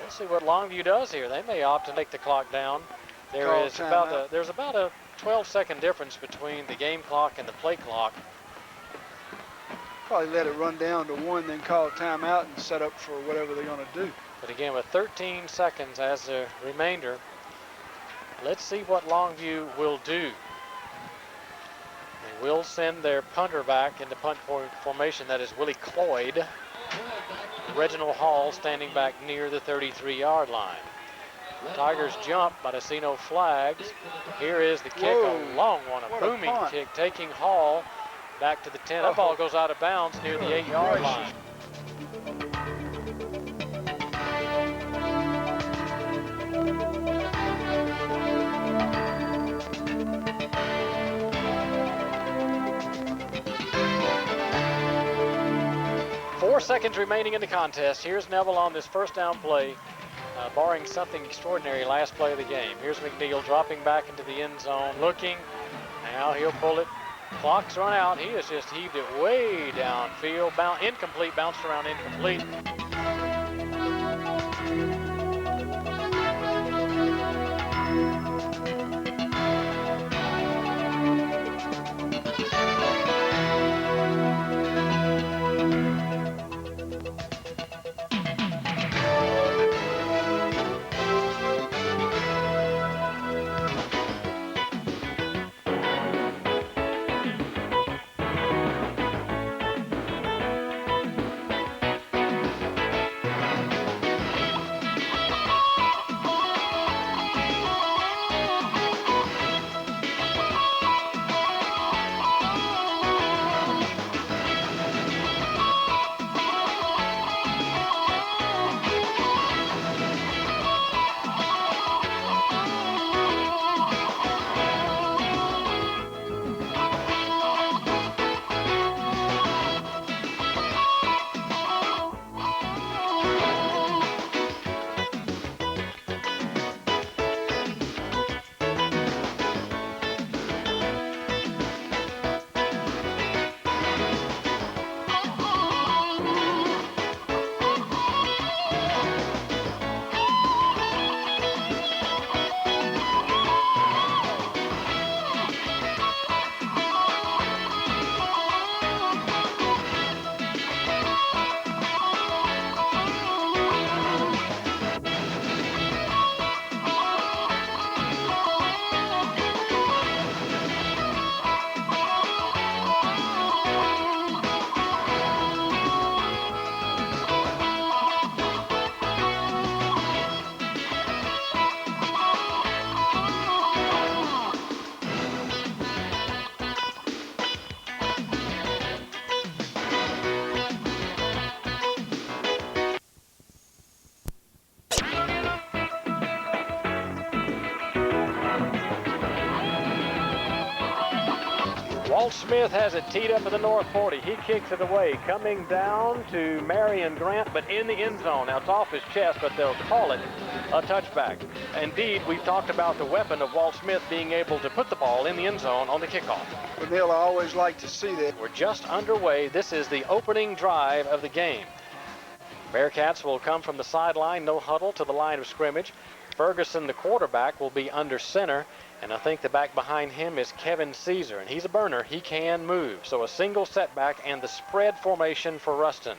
Speaker 2: We'll see what Longview does here. They may opt to take the clock down. There's about a 12-second difference between the game clock and the play clock.
Speaker 1: Probably let it run down to 1, then call a timeout and set up for whatever they're going to do.
Speaker 2: But again, with 13 seconds as the remainder, let's see what Longview will do. They will send their punter back into punt formation. That is Willie Cloyd. Reginald Hall standing back near the 33-yard line. Tigers jump, but I see no flags. Here is the kick, a long one, a booming kick, taking Hall back to the 10. That ball goes out of bounds near the 8-yard line. 4 seconds remaining in the contest. Here's Neville on this first down play, barring something extraordinary, last play of the game. Here's McNeil dropping back into the end zone, looking. Now he'll pull it. Clock's run out. He has just heaved it way downfield. Incomplete, bounced around incomplete. Smith has it teed up at the north 40. He kicks it away, coming down to Marion Grant, but in the end zone. Now, it's off his chest, but they'll call it a touchback. Indeed, we've talked about the weapon of Walt Smith being able to put the ball in the end zone on the kickoff.
Speaker 1: Well, Neil, I always like to see that.
Speaker 2: We're just underway. This is the opening drive of the game. Bearcats will come from the sideline, no huddle, to the line of scrimmage. Ferguson, the quarterback, will be under center, and I think the back behind him is Kevin Caesar, and he's a burner. He can move. So a single setback and the spread formation for Ruston.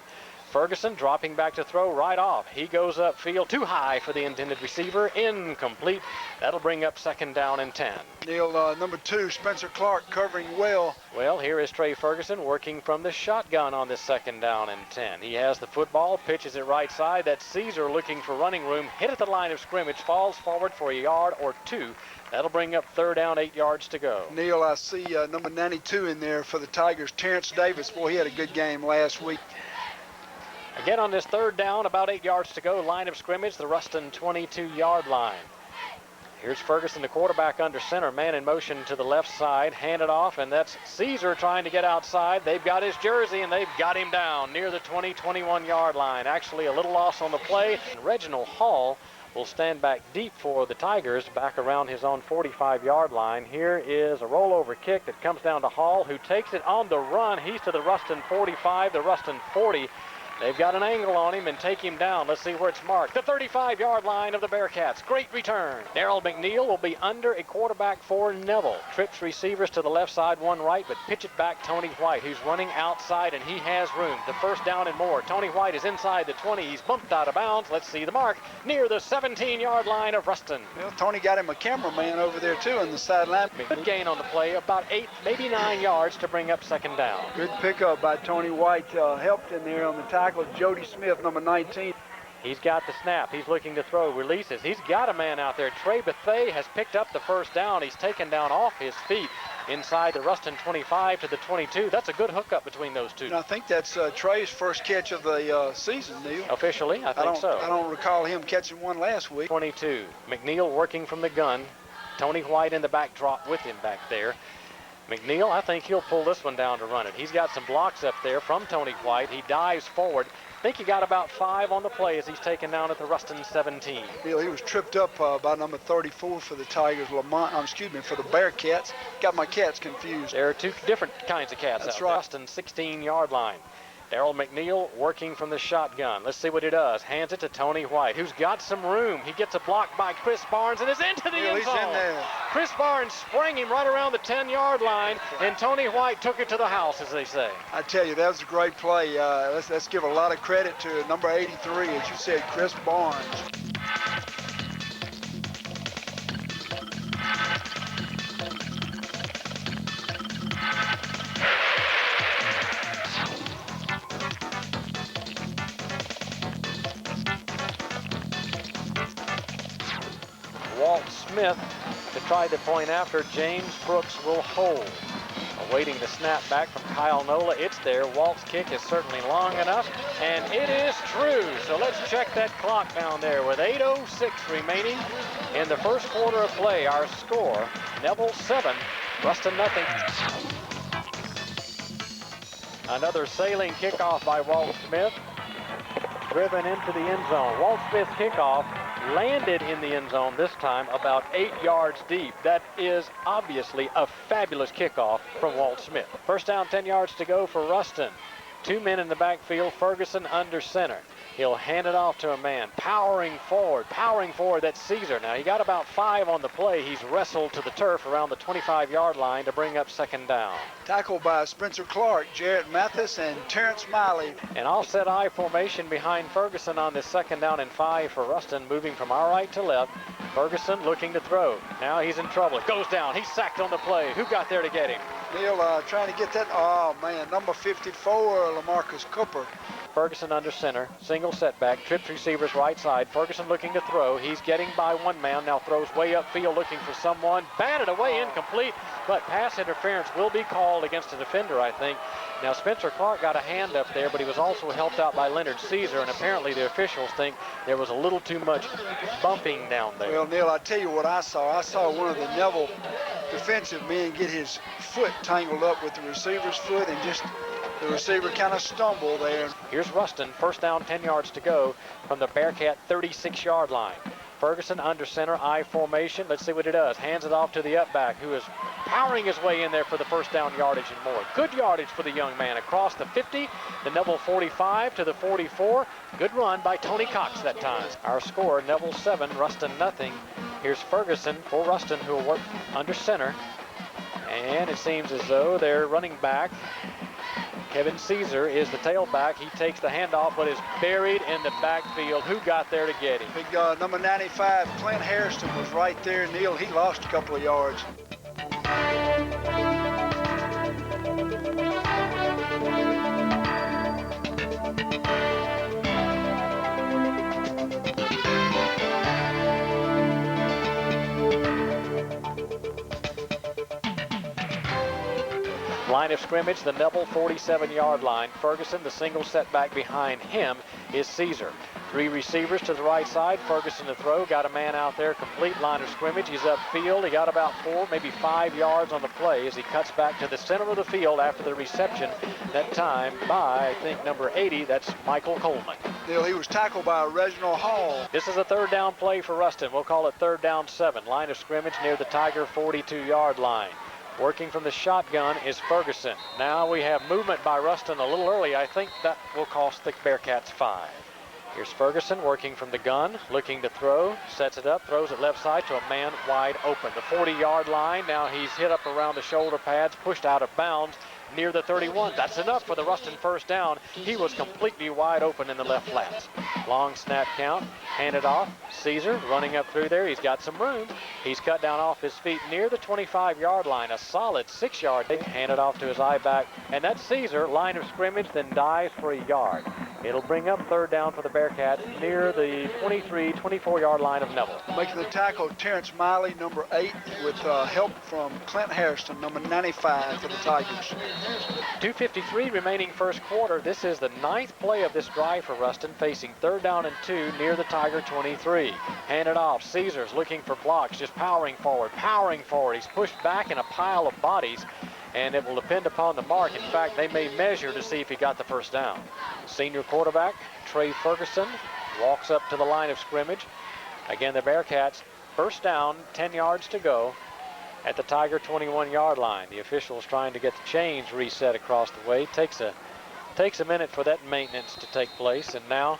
Speaker 2: Ferguson dropping back to throw right off. He goes upfield, too high for the intended receiver, incomplete. That'll bring up 2nd down and 10.
Speaker 1: Neil, number 2, Spencer Clark, covering well.
Speaker 2: Well, here is Trey Ferguson working from the shotgun on this 2nd down and 10. He has the football, pitches it right side. That's Caesar looking for running room, hit at the line of scrimmage, falls forward for a yard or 2. That'll bring up 3rd down, 8 yards to go.
Speaker 1: Neil, I see number 92 in there for the Tigers, Terrence Davis. Boy, he had a good game last week.
Speaker 2: Again on this 3rd down, about 8 yards to go, line of scrimmage, the Ruston 22-yard line. Here's Ferguson, the quarterback, under center, man in motion to the left side, hand it off, and that's Caesar trying to get outside. They've got his jersey, and they've got him down near the 21-yard line. Actually, a little loss on the play. And Reginald Hall will stand back deep for the Tigers, back around his own 45-yard line. Here is a rollover kick that comes down to Hall, who takes it on the run. He's to the Ruston 45, the Ruston 40. They've got an angle on him and take him down. Let's see where it's marked. The 35-yard line of the Bearcats. Great return. Darrell McNeil will be under a quarterback for Neville. Trips receivers to the left side, one right, but pitch it back Tony White, who's running outside, and he has room. The 1st down and more. Tony White is inside the 20. He's bumped out of bounds. Let's see the mark near the 17-yard line of Ruston.
Speaker 1: Well, Tony got him a cameraman over there, too, on the sideline.
Speaker 2: Good gain on the play, about 8, maybe 9 yards to bring up 2nd down.
Speaker 1: Good pickup by Tony White. Helped in there on the tackle. Jody Smith, number 19.
Speaker 2: He's got the snap. He's looking to throw. Releases. He's got a man out there. Trey Bethay has picked up the 1st down. He's taken down off his feet inside the Ruston 25 to the 22. That's a good hookup between those two.
Speaker 1: And I think that's Trey's first catch of the season, Neil.
Speaker 2: Officially, I think so.
Speaker 1: I don't recall him catching one last week.
Speaker 2: 22. McNeil working from the gun. Tony White in the backdrop with him back there. McNeil, I think he'll pull this one down to run it. He's got some blocks up there from Tony White. He dives forward. I think he got about 5 on the play as he's taken down at the Ruston 17.
Speaker 1: Neil, he was tripped up by number 34 for the Tigers, for the Bearcats. Got my cats confused.
Speaker 2: There are 2 different kinds of cats
Speaker 1: That's
Speaker 2: out.
Speaker 1: Right.
Speaker 2: Ruston 16-yard line. Darrell McNeil working from the shotgun. Let's see what he does. Hands it to Tony White, who's got some room. He gets a block by Chris Barnes and is into the end zone.
Speaker 1: He's in there.
Speaker 2: Chris Barnes sprang him right around the 10-yard line, and Tony White took it to the house, as they say.
Speaker 1: I tell you, that was a great play. Let's give a lot of credit to number 83, as you said, Chris Barnes.
Speaker 2: Walt Smith to try the point after. James Brooks will hold. Awaiting the snap back from Kyle Nola. It's there. Walt's kick is certainly long enough, and it is true. So let's check that clock down there with 8:06 remaining in the first quarter of play. Our score, Neville 7, Ruston nothing. Another sailing kickoff by Walt Smith, driven into the end zone. Walt Smith's kickoff landed in the end zone this time about 8 yards deep. That is obviously a fabulous kickoff from Walt Smith. 1st down, 10 yards to go for Ruston. 2 men in the backfield, Ferguson under center. He'll hand it off to a man, powering forward, that's Caesar. Now, he got about 5 on the play. He's wrestled to the turf around the 25-yard line to bring up 2nd down.
Speaker 1: Tackled by Spencer Clark, Jarrett Mathis, and Terrence Miley.
Speaker 2: An offset I formation behind Ferguson on this 2nd down and 5 for Ruston, moving from our right to left. Ferguson looking to throw. Now he's in trouble. It goes down. He's sacked on the play. Who got there to get him?
Speaker 1: Neil trying to get that. Oh, man, number 54, LaMarcus Cooper.
Speaker 2: Ferguson under center, single setback, trips receivers right side. Ferguson looking to throw. He's getting by one man, now throws way upfield looking for someone. Batted away, incomplete, but pass interference will be called against a defender, I think. Now, Spencer Clark got a hand up there, but he was also helped out by Leonard Caesar, and apparently the officials think there was a little too much bumping down there.
Speaker 1: Well, Neil, I tell you what I saw. I saw one of the Neville defensive men get his foot tangled up with the receiver's foot, and just the receiver kind of stumbled there.
Speaker 2: Here's Ruston, first down, 10 yards to go from the Bearcat 36-yard line. Ferguson under center, I formation. Let's see what he does. Hands it off to the up back, who is powering his way in there for the first down yardage and more. Good yardage for the young man across the 50, the Neville 45 to the 44. Good run by Tony Cox that time. Our score, Neville 7, Ruston nothing. Here's Ferguson for Ruston, who will work under center. And it seems as though their running back, Kevin Caesar, is the tailback. He takes the handoff, but is buried in the backfield. Who got there to get him?
Speaker 1: Big number 95, Clint Hairston, was right there. Neil, he lost a couple of yards.
Speaker 2: Line of scrimmage, the Neville 47-yard line. Ferguson, the single setback behind him is Caesar. Three receivers to the right side. Ferguson to throw. Got a man out there. Complete line of scrimmage. He's upfield. He got about 4, maybe 5 yards on the play as he cuts back to the center of the field after the reception. That time by, I think, number 80. That's Michael Coleman.
Speaker 1: Neil, he was tackled by Reginald Hall.
Speaker 2: This is a third down play for Ruston. We'll call it third down 7. Line of scrimmage near the Tiger 42-yard line. Working from the shotgun is Ferguson. Now we have movement by Ruston a little early. I think that will cost the Bearcats 5. Here's Ferguson working from the gun, looking to throw, sets it up, throws it left side to a man wide open. The 40-yard line, now he's hit up around the shoulder pads, pushed out of bounds near the 31. That's enough for the Ruston first down. He was completely wide open in the left flats. Long snap count, handed off. Caesar running up through there. He's got some room. He's cut down off his feet near the 25-yard line. A solid 6-yard. Handed off to his eye back. And that's Caesar, line of scrimmage, then dives for a yard. It'll bring up third down for the Bearcats near the 23, 24-yard line of Neville.
Speaker 1: Making the tackle, Terrence Miley, number 8, with help from Clint Hairston, number 95 for the Tigers.
Speaker 2: 2:53 remaining first quarter. This is the 9th play of this drive for Ruston, facing third down and 2 near the Tiger 23. Handed off. Caesar's looking for blocks, just powering forward, powering forward. He's pushed back in a pile of bodies, and it will depend upon the mark. In fact, they may measure to see if he got the first down. Senior quarterback Trey Ferguson walks up to the line of scrimmage. Again, the Bearcats first down, 10 yards to go at the Tiger 21-yard line. The officials trying to get the chains reset across the way. Takes a minute for that maintenance to take place, and now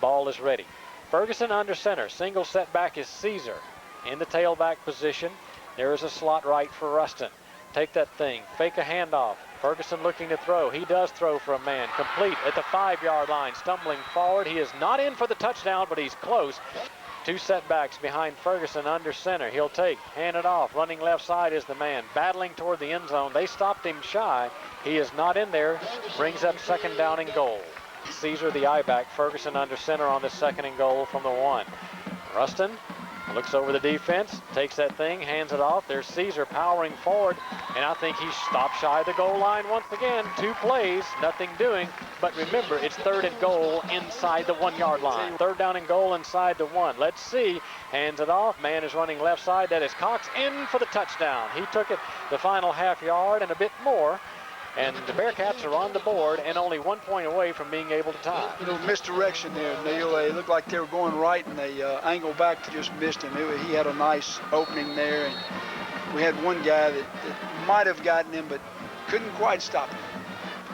Speaker 2: ball is ready. Ferguson under center. Single setback is Caesar in the tailback position. There is a slot right for Ruston. Take that thing, fake a handoff. Ferguson looking to throw. He does throw for a man. Complete at the 5-yard line, stumbling forward. He is not in for the touchdown, but he's close. 2 setbacks behind Ferguson under center. He'll take, hand it off. Running left side is the man, battling toward the end zone. They stopped him shy. He is not in there. Brings up second down and goal. Caesar the I-back. Ferguson under center on the second and goal from the 1. Ruston looks over the defense, takes that thing, hands it off. There's Caesar powering forward, and I think he stopped shy of the goal line once again. 2 plays, nothing doing, but remember, it's third and goal inside the 1-yard line. Third down and goal inside the 1. Let's see, hands it off. Man is running left side. That is Cox in for the touchdown. He took it the final half yard and a bit more. And the Bearcats are on the board and only 1 point away from being able to tie.
Speaker 1: A little misdirection there, Neil. They looked like they were going right, and they angled back to just missed him. He had a nice opening there, and we had one guy that might have gotten him, but couldn't quite stop him.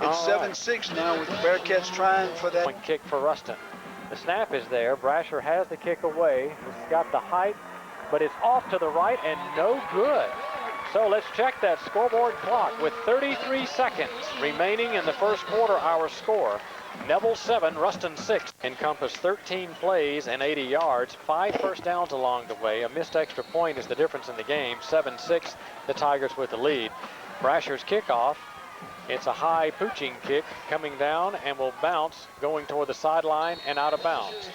Speaker 1: It's 7-6 now with the Bearcats trying for that.
Speaker 2: Point kick for Ruston. The snap is there. Brasher has the kick away. He's got the height, but it's off to the right and no good. So let's check that scoreboard clock with 33 seconds remaining in the first quarter. Our score, Neville 7, Ruston 6. Encompass 13 plays and 80 yards, 5 first downs along the way. A missed extra point is the difference in the game. 7-6, the Tigers with the lead. Brasher's kickoff. It's a high pooching kick coming down and will bounce going toward the sideline and out of bounds.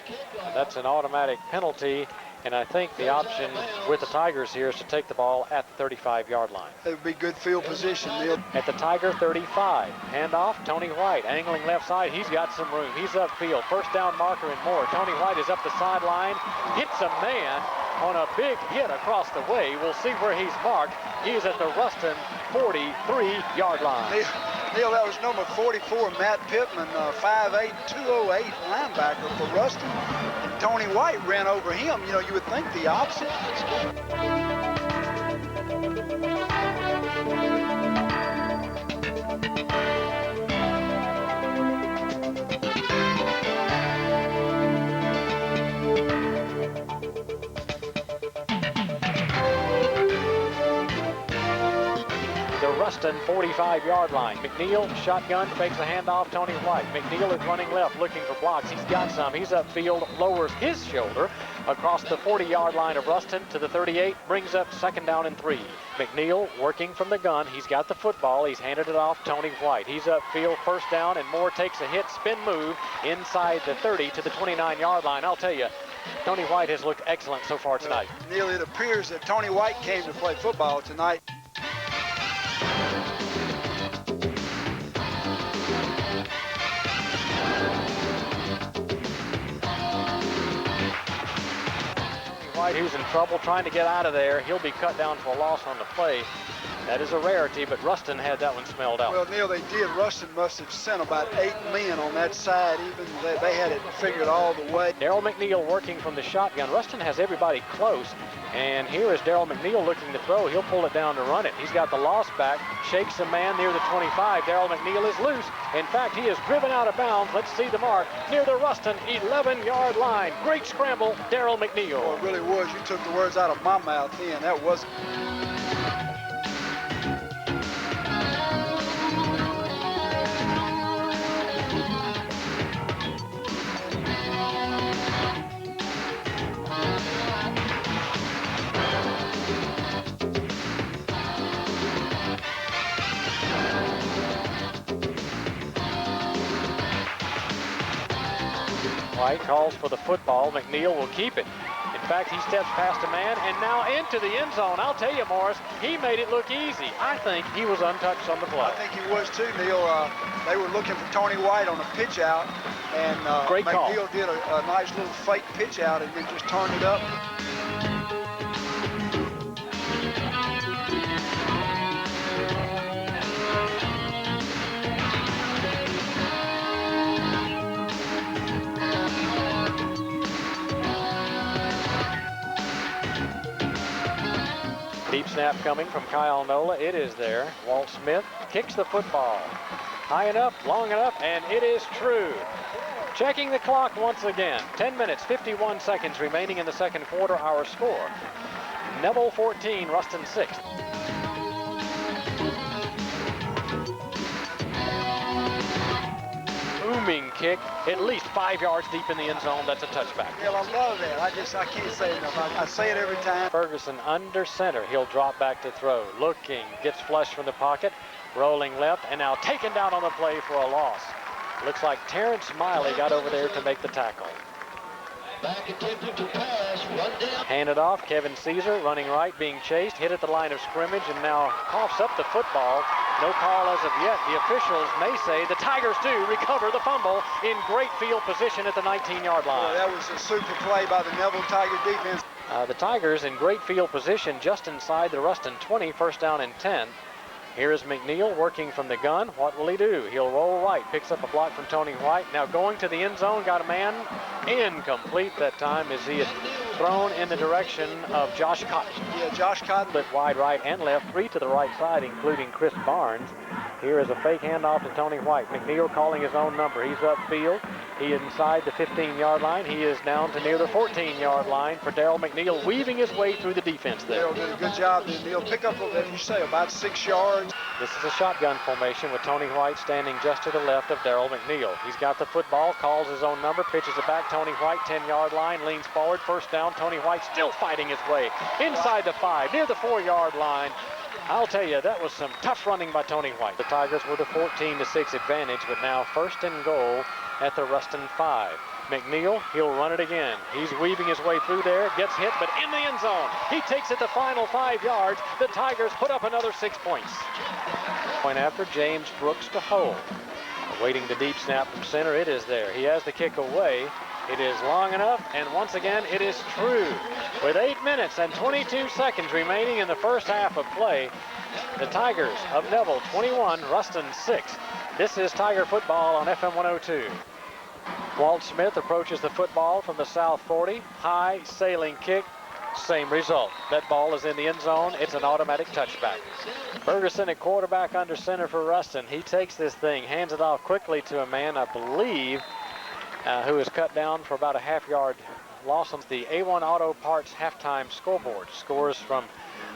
Speaker 2: That's an automatic penalty. And I think the option with the Tigers here is to take the ball at the 35-yard line.
Speaker 1: It would be good field position, Neil.
Speaker 2: At the Tiger 35. Handoff, Tony White angling left side. He's got some room. He's upfield. First down marker and more. Tony White is up the sideline, hits a man, on a big hit across the way. We'll see where he's marked. He's at the Ruston 43-yard line.
Speaker 1: Neil, that was number 44, Matt Pittman, 5'8", 208 linebacker for Ruston. And Tony White ran over him. You know, you would think the opposite.
Speaker 2: Ruston 45-yard line. McNeil shotgun, fakes the handoff. Tony White. McNeil is running left, looking for blocks. He's got some. He's upfield, lowers his shoulder across the 40-yard line of Ruston to the 38, brings up 2nd down and 3. McNeil working from the gun. He's got the football. He's handed it off Tony White. He's upfield, 1st down, and Moore takes a hit, spin move inside the 30 to the 29-yard line. I'll tell you, Tony White has looked excellent so far tonight.
Speaker 1: Neil, it appears that Tony White came to play football tonight.
Speaker 2: White, who's in trouble trying to get out of there. He'll be cut down for a loss on the play. That is a rarity, but Ruston had that one smelled out.
Speaker 1: Well, Neil, they did. Ruston must have sent about 8 men on that side. Even they had it figured all the way.
Speaker 2: Darryl McNeil working from the shotgun. Ruston has everybody close, and here is Darryl McNeil looking to throw. He'll pull it down to run it. He's got the loss back, shakes a man near the 25. Darryl McNeil is loose. In fact, he is driven out of bounds. Let's see the mark near the Ruston 11-yard line. Great scramble, Darryl McNeil.
Speaker 1: Oh, it really was. You took the words out of my mouth then. That wasn't.
Speaker 2: White calls for the football. McNeil will keep it. In fact, he steps past a man and now into the end zone. I'll tell you, Morris, he made it look easy. I think he was untouched on the play.
Speaker 1: I think he was too, Neil. They were looking for Tony White on a pitch out, and
Speaker 2: Great call.
Speaker 1: McNeil did a nice little fake pitch out and then just turned it up.
Speaker 2: Deep snap coming from Kyle Nola. It is there. Walt Smith kicks the football. High enough, long enough, and it is true. Checking the clock once again. 10 minutes, 51 seconds remaining in the second quarter. Our score, Neville 14, Ruston 6. Booming kick, at least 5 yards deep in the end zone. That's a touchback.
Speaker 1: Yeah, I love that. I can't say it enough. I say it every time.
Speaker 2: Ferguson under center. He'll drop back to throw. Looking, gets flush from the pocket, rolling left, and now taken down on the play for a loss. Looks like Terrence Miley got over there to make the tackle.
Speaker 3: Back attempted to pass, run down.
Speaker 2: Handed off, Kevin Caesar running right, being chased, hit at the line of scrimmage, and now coughs up the football. No call as of yet. The officials may say the Tigers do recover the fumble in great field position at the 19-yard line.
Speaker 1: Well, that was a super play by the Neville Tiger defense.
Speaker 2: The Tigers in great field position just inside the Ruston 20, 1st down and 10. Here is McNeil working from the gun. What will he do? He'll roll right, picks up a block from Tony White. Now going to the end zone, got a man incomplete that time as he had thrown in the direction of Josh Cotton.
Speaker 1: Yeah, Josh Cotton.
Speaker 2: Split wide right and left, 3 to the right side, including Chris Barnes. Here is a fake handoff to Tony White. McNeil calling his own number. He's upfield. He is inside the 15-yard line. He is down to near the 14-yard line for Darryl McNeil, weaving his way through the defense there.
Speaker 1: Darryl did a good job. He'll pick up, as you say, about 6 yards.
Speaker 2: This is a shotgun formation with Tony White standing just to the left of Darryl McNeil. He's got the football, calls his own number, pitches it back. Tony White, 10-yard line, leans forward, 1st down. Tony White still fighting his way inside the 5, near the 4-yard line. I'll tell you, that was some tough running by Tony White. The Tigers with a 14-6 advantage, but now 1st and goal at the Ruston 5. McNeil, he'll run it again. He's weaving his way through there, gets hit, but in the end zone. He takes it the final 5 yards. The Tigers put up another 6 points. Point after, James Brooks to hold. Awaiting the deep snap from center, it is there. He has the kick away. It is long enough, and once again, it is true. With 8 minutes and 22 seconds remaining in the first half of play, the Tigers of Neville 21, Ruston 6. This is Tiger football on FM 102. Walt Smith approaches the football from the south 40. High sailing kick. Same result. That ball is in the end zone. It's an automatic touchback. Ferguson at quarterback under center for Ruston. He takes this thing, hands it off quickly to a man, I believe, who is cut down for about a half-yard loss on the A1 Auto Parts halftime scoreboard. Scores from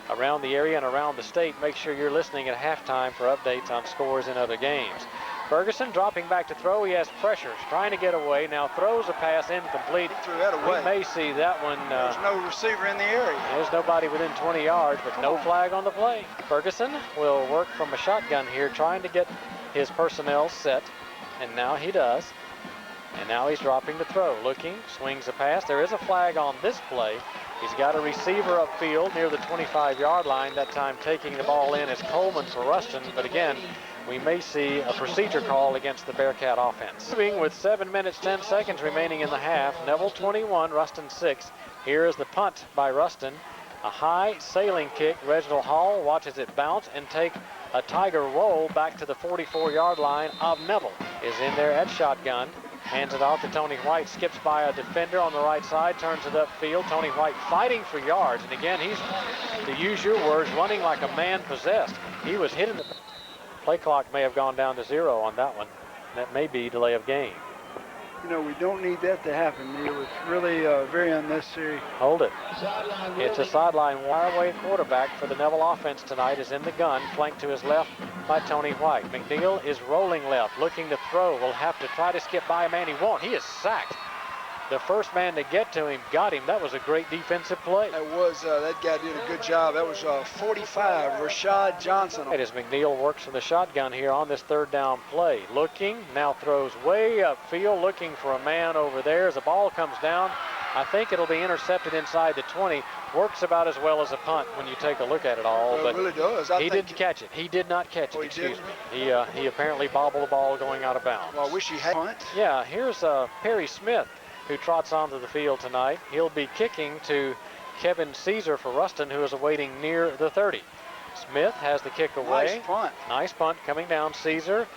Speaker 2: around the area and around the state. Make sure you're listening at halftime for updates on scores in other games. Ferguson dropping back to throw. He has pressures, trying to get away. Now throws a pass incomplete.
Speaker 1: He threw that away.
Speaker 2: We may see that one.
Speaker 1: There's no receiver in the area.
Speaker 2: There's nobody within 20 yards, but no flag on the play. Ferguson will work from a shotgun here, trying to get his personnel set, and now he does. And now he's dropping to throw. Looking, swings a pass. There is a flag on this play. He's got a receiver upfield near the 25-yard line. That time taking the ball in is Coleman for Ruston, but again, we may see a procedure call against the Bearcat offense. Moving with 7 minutes, 10 seconds remaining in the half. Neville 21, Ruston 6. Here is the punt by Ruston. A high sailing kick. Reginald Hall watches it bounce and take a Tiger roll back to the 44-yard line of Neville. Is in there at shotgun. Hands it off to Tony White. Skips by a defender on the right side. Turns it upfield. Tony White fighting for yards. And again, he's, to use your words, running like a man possessed. He was hitting the... Play clock may have gone down to 0 on that one. That may be delay of game.
Speaker 1: You know, we don't need that to happen, Neil. It's really very unnecessary.
Speaker 2: Hold it. It's a sideline wire-away quarterback for the Neville offense tonight is in the gun, flanked to his left by Tony White. McNeil is rolling left, looking to throw. Will have to try to skip by a man. He won't. He is sacked. The first man to get to him got him. That was a great defensive play.
Speaker 1: That was, that guy did a good job. That was 45, Rashad Johnson.
Speaker 2: Right, as McNeil works from the shotgun here on this third down play. Looking, now throws way upfield, looking for a man over there. As the ball comes down, I think it'll be intercepted inside the 20. Works about as well as a punt when you take a look at it all.
Speaker 1: Well,
Speaker 2: but
Speaker 1: it really does.
Speaker 2: He didn't catch it. He did not catch it, excuse me. He apparently bobbled the ball going out of bounds.
Speaker 1: Well, I wish he had punt.
Speaker 2: Yeah, here's Perry Smith, who trots onto the field tonight. He'll be kicking to Kevin Caesar for Ruston, who is awaiting near the 30. Smith has the kick away.
Speaker 1: Nice punt.
Speaker 2: Nice punt coming down. Caesar,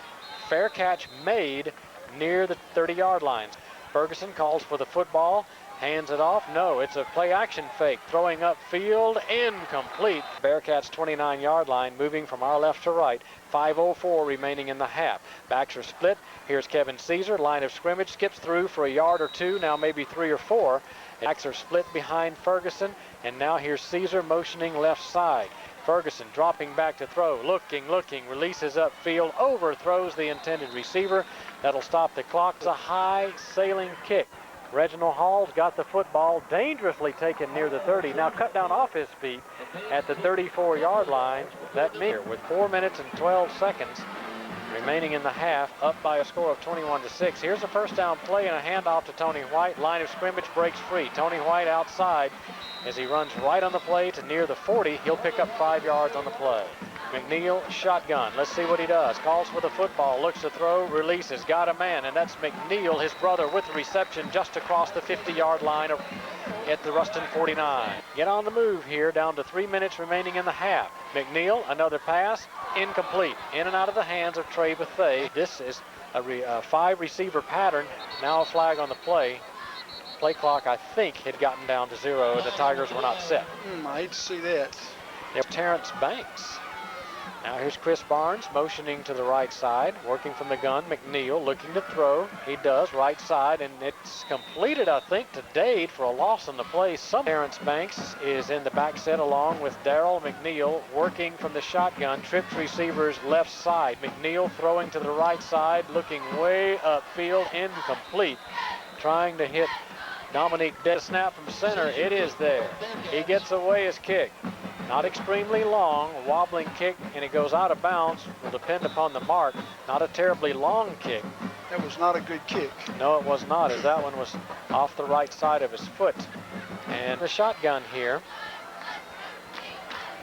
Speaker 2: fair catch made near the 30-yard line. Ferguson calls for the football, hands it off. No, it's a play action fake. Throwing upfield, incomplete. Bearcats 29-yard line, moving from our left to right. 5:04 remaining in the half. Backs are split. Here's Kevin Caesar. Line of scrimmage, skips through for a yard or two, now maybe 3 or 4. Backs are split behind Ferguson, and now here's Caesar motioning left side. Ferguson dropping back to throw, looking, releases upfield, overthrows the intended receiver. That'll stop the clock. It's a high sailing kick. Reginald Hall's got the football, dangerously taken near the 30. Now cut down off his feet at the 34-yard line. That means with 4 minutes and 12 seconds remaining in the half, up by a score of 21-6. Here's a first down play and a handoff to Tony White. Line of scrimmage breaks free. Tony White outside as he runs right on the play to near the 40. He'll pick up 5 yards on the play. McNeil shotgun. Let's see what he does. Calls for the football, looks to throw, releases, got a man, and that's McNeil, his brother, with the reception just across the 50-yard line at the Ruston 49. Get on the move here, down to 3 minutes remaining in the half. McNeil, another pass, incomplete. In and out of the hands of Trey Bethea. This is a 5-receiver pattern. Now a flag on the play. Play clock, I think, had gotten down to 0. The Tigers were not set.
Speaker 1: I hate to see that.
Speaker 2: There's Terrence Banks. Now here's Chris Barnes motioning to the right side, working from the gun. McNeil looking to throw. He does, right side, and it's completed, I think, to Dade for a loss on the play. Terrence Banks is in the back set along with Darrell McNeil, working from the shotgun. Trips receivers left side. McNeil throwing to the right side, looking way upfield, incomplete. Trying to hit Dominique dead snap from center. It is there. He gets away his kick. Not extremely long, wobbling kick, and it goes out of bounds. Will depend upon the mark. Not a terribly long kick.
Speaker 1: That was not a good kick.
Speaker 2: No, it was not, as that one was off the right side of his foot. And the shotgun here.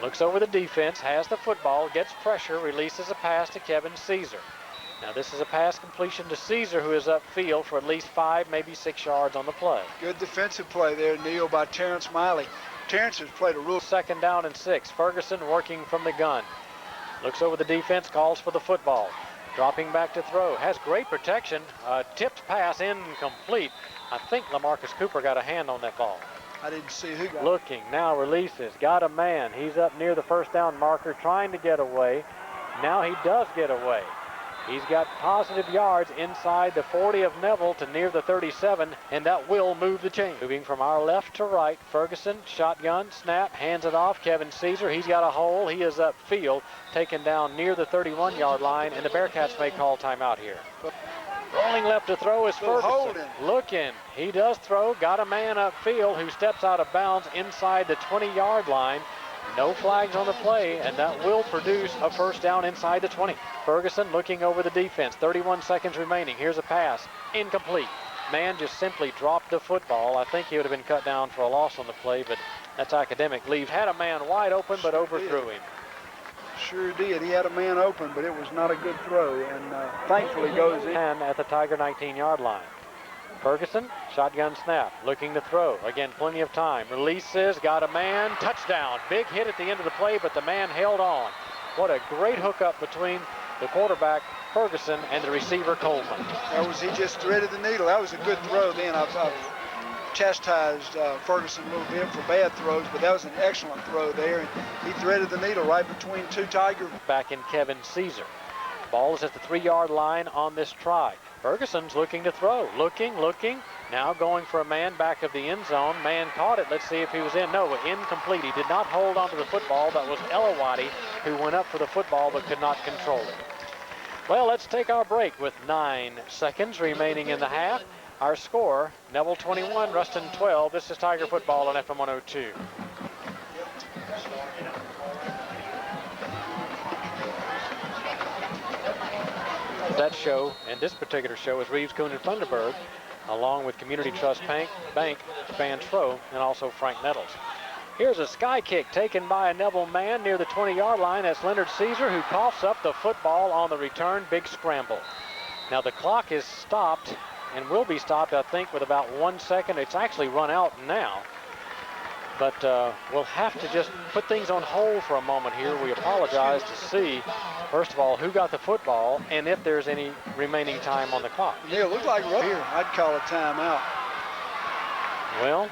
Speaker 2: Looks over the defense, has the football, gets pressure, releases a pass to Kevin Caesar. Now this is a pass completion to Caesar, who is upfield for at least 5, maybe 6 yards on the play.
Speaker 1: Good defensive play there, Neil, by Terrence Miley. Terrence has played a real...
Speaker 2: 2nd down and 6. Ferguson working from the gun. Looks over the defense, calls for the football. Dropping back to throw. Has great protection. Tipped pass incomplete. I think LaMarcus Cooper got a hand on that ball.
Speaker 1: I didn't see who got it.
Speaker 2: Looking, now releases. Got a man. He's up near the 1st down marker trying to get away. Now he does get away. He's got positive yards inside the 40 of Neville to near the 37, and that will move the chain. Moving from our left to right, Ferguson, shotgun, snap, hands it off. Kevin Caesar, he's got a hole. He is upfield, taken down near the 31-yard line, and the Bearcats may call timeout here. Rolling left to throw is Ferguson. Looking, he does throw, got a man upfield who steps out of bounds inside the 20-yard line. No flags on the play, and that will produce a 1st down inside the 20. Ferguson looking over the defense. 31 seconds remaining. Here's a pass. Incomplete. Man just simply dropped the football. I think he would have been cut down for a loss on the play, but that's academic leave. Had a man wide open, but overthrew him.
Speaker 1: Sure did. He had a man open, but it was not a good throw, and thankfully goes in.
Speaker 2: And at the Tiger 19-yard line. Ferguson, shotgun snap, looking to throw. Again, plenty of time. Releases, got a man, touchdown. Big hit at the end of the play, but the man held on. What a great hookup between the quarterback, Ferguson, and the receiver, Coleman.
Speaker 1: He just threaded the needle. That was a good throw then. I've chastised Ferguson a little bit for bad throws, but that was an excellent throw there. And he threaded the needle right between 2 Tigers.
Speaker 2: Back in Kevin Caesar. Ball is at the 3-yard line on this try. Ferguson's looking to throw. Looking. Now going for a man back of the end zone. Man caught it. Let's see if he was in. No, incomplete. He did not hold onto the football. That was Elawadi who went up for the football but could not control it. Well, let's take our break with 9 seconds remaining in the half. Our score, Neville 21, Ruston 12. This is Tiger Football on FM 102. That show, and this particular show, is Reeves, Kuhn, and Funderburg, along with Community Trust Bank, Van Tro, and also Frank Nettles. Here's a sky kick taken by a Neville man near the 20-yard line. That's Leonard Caesar, who coughs up the football on the return. Big scramble. Now the clock is stopped and will be stopped, I think, with about 1 second. It's actually run out now. But we'll have to just put things on hold for a moment here. We apologize to see, first of all, who got the football and if there's any remaining time on the clock.
Speaker 1: Yeah, it looked like here. I'd call a timeout.
Speaker 2: Well,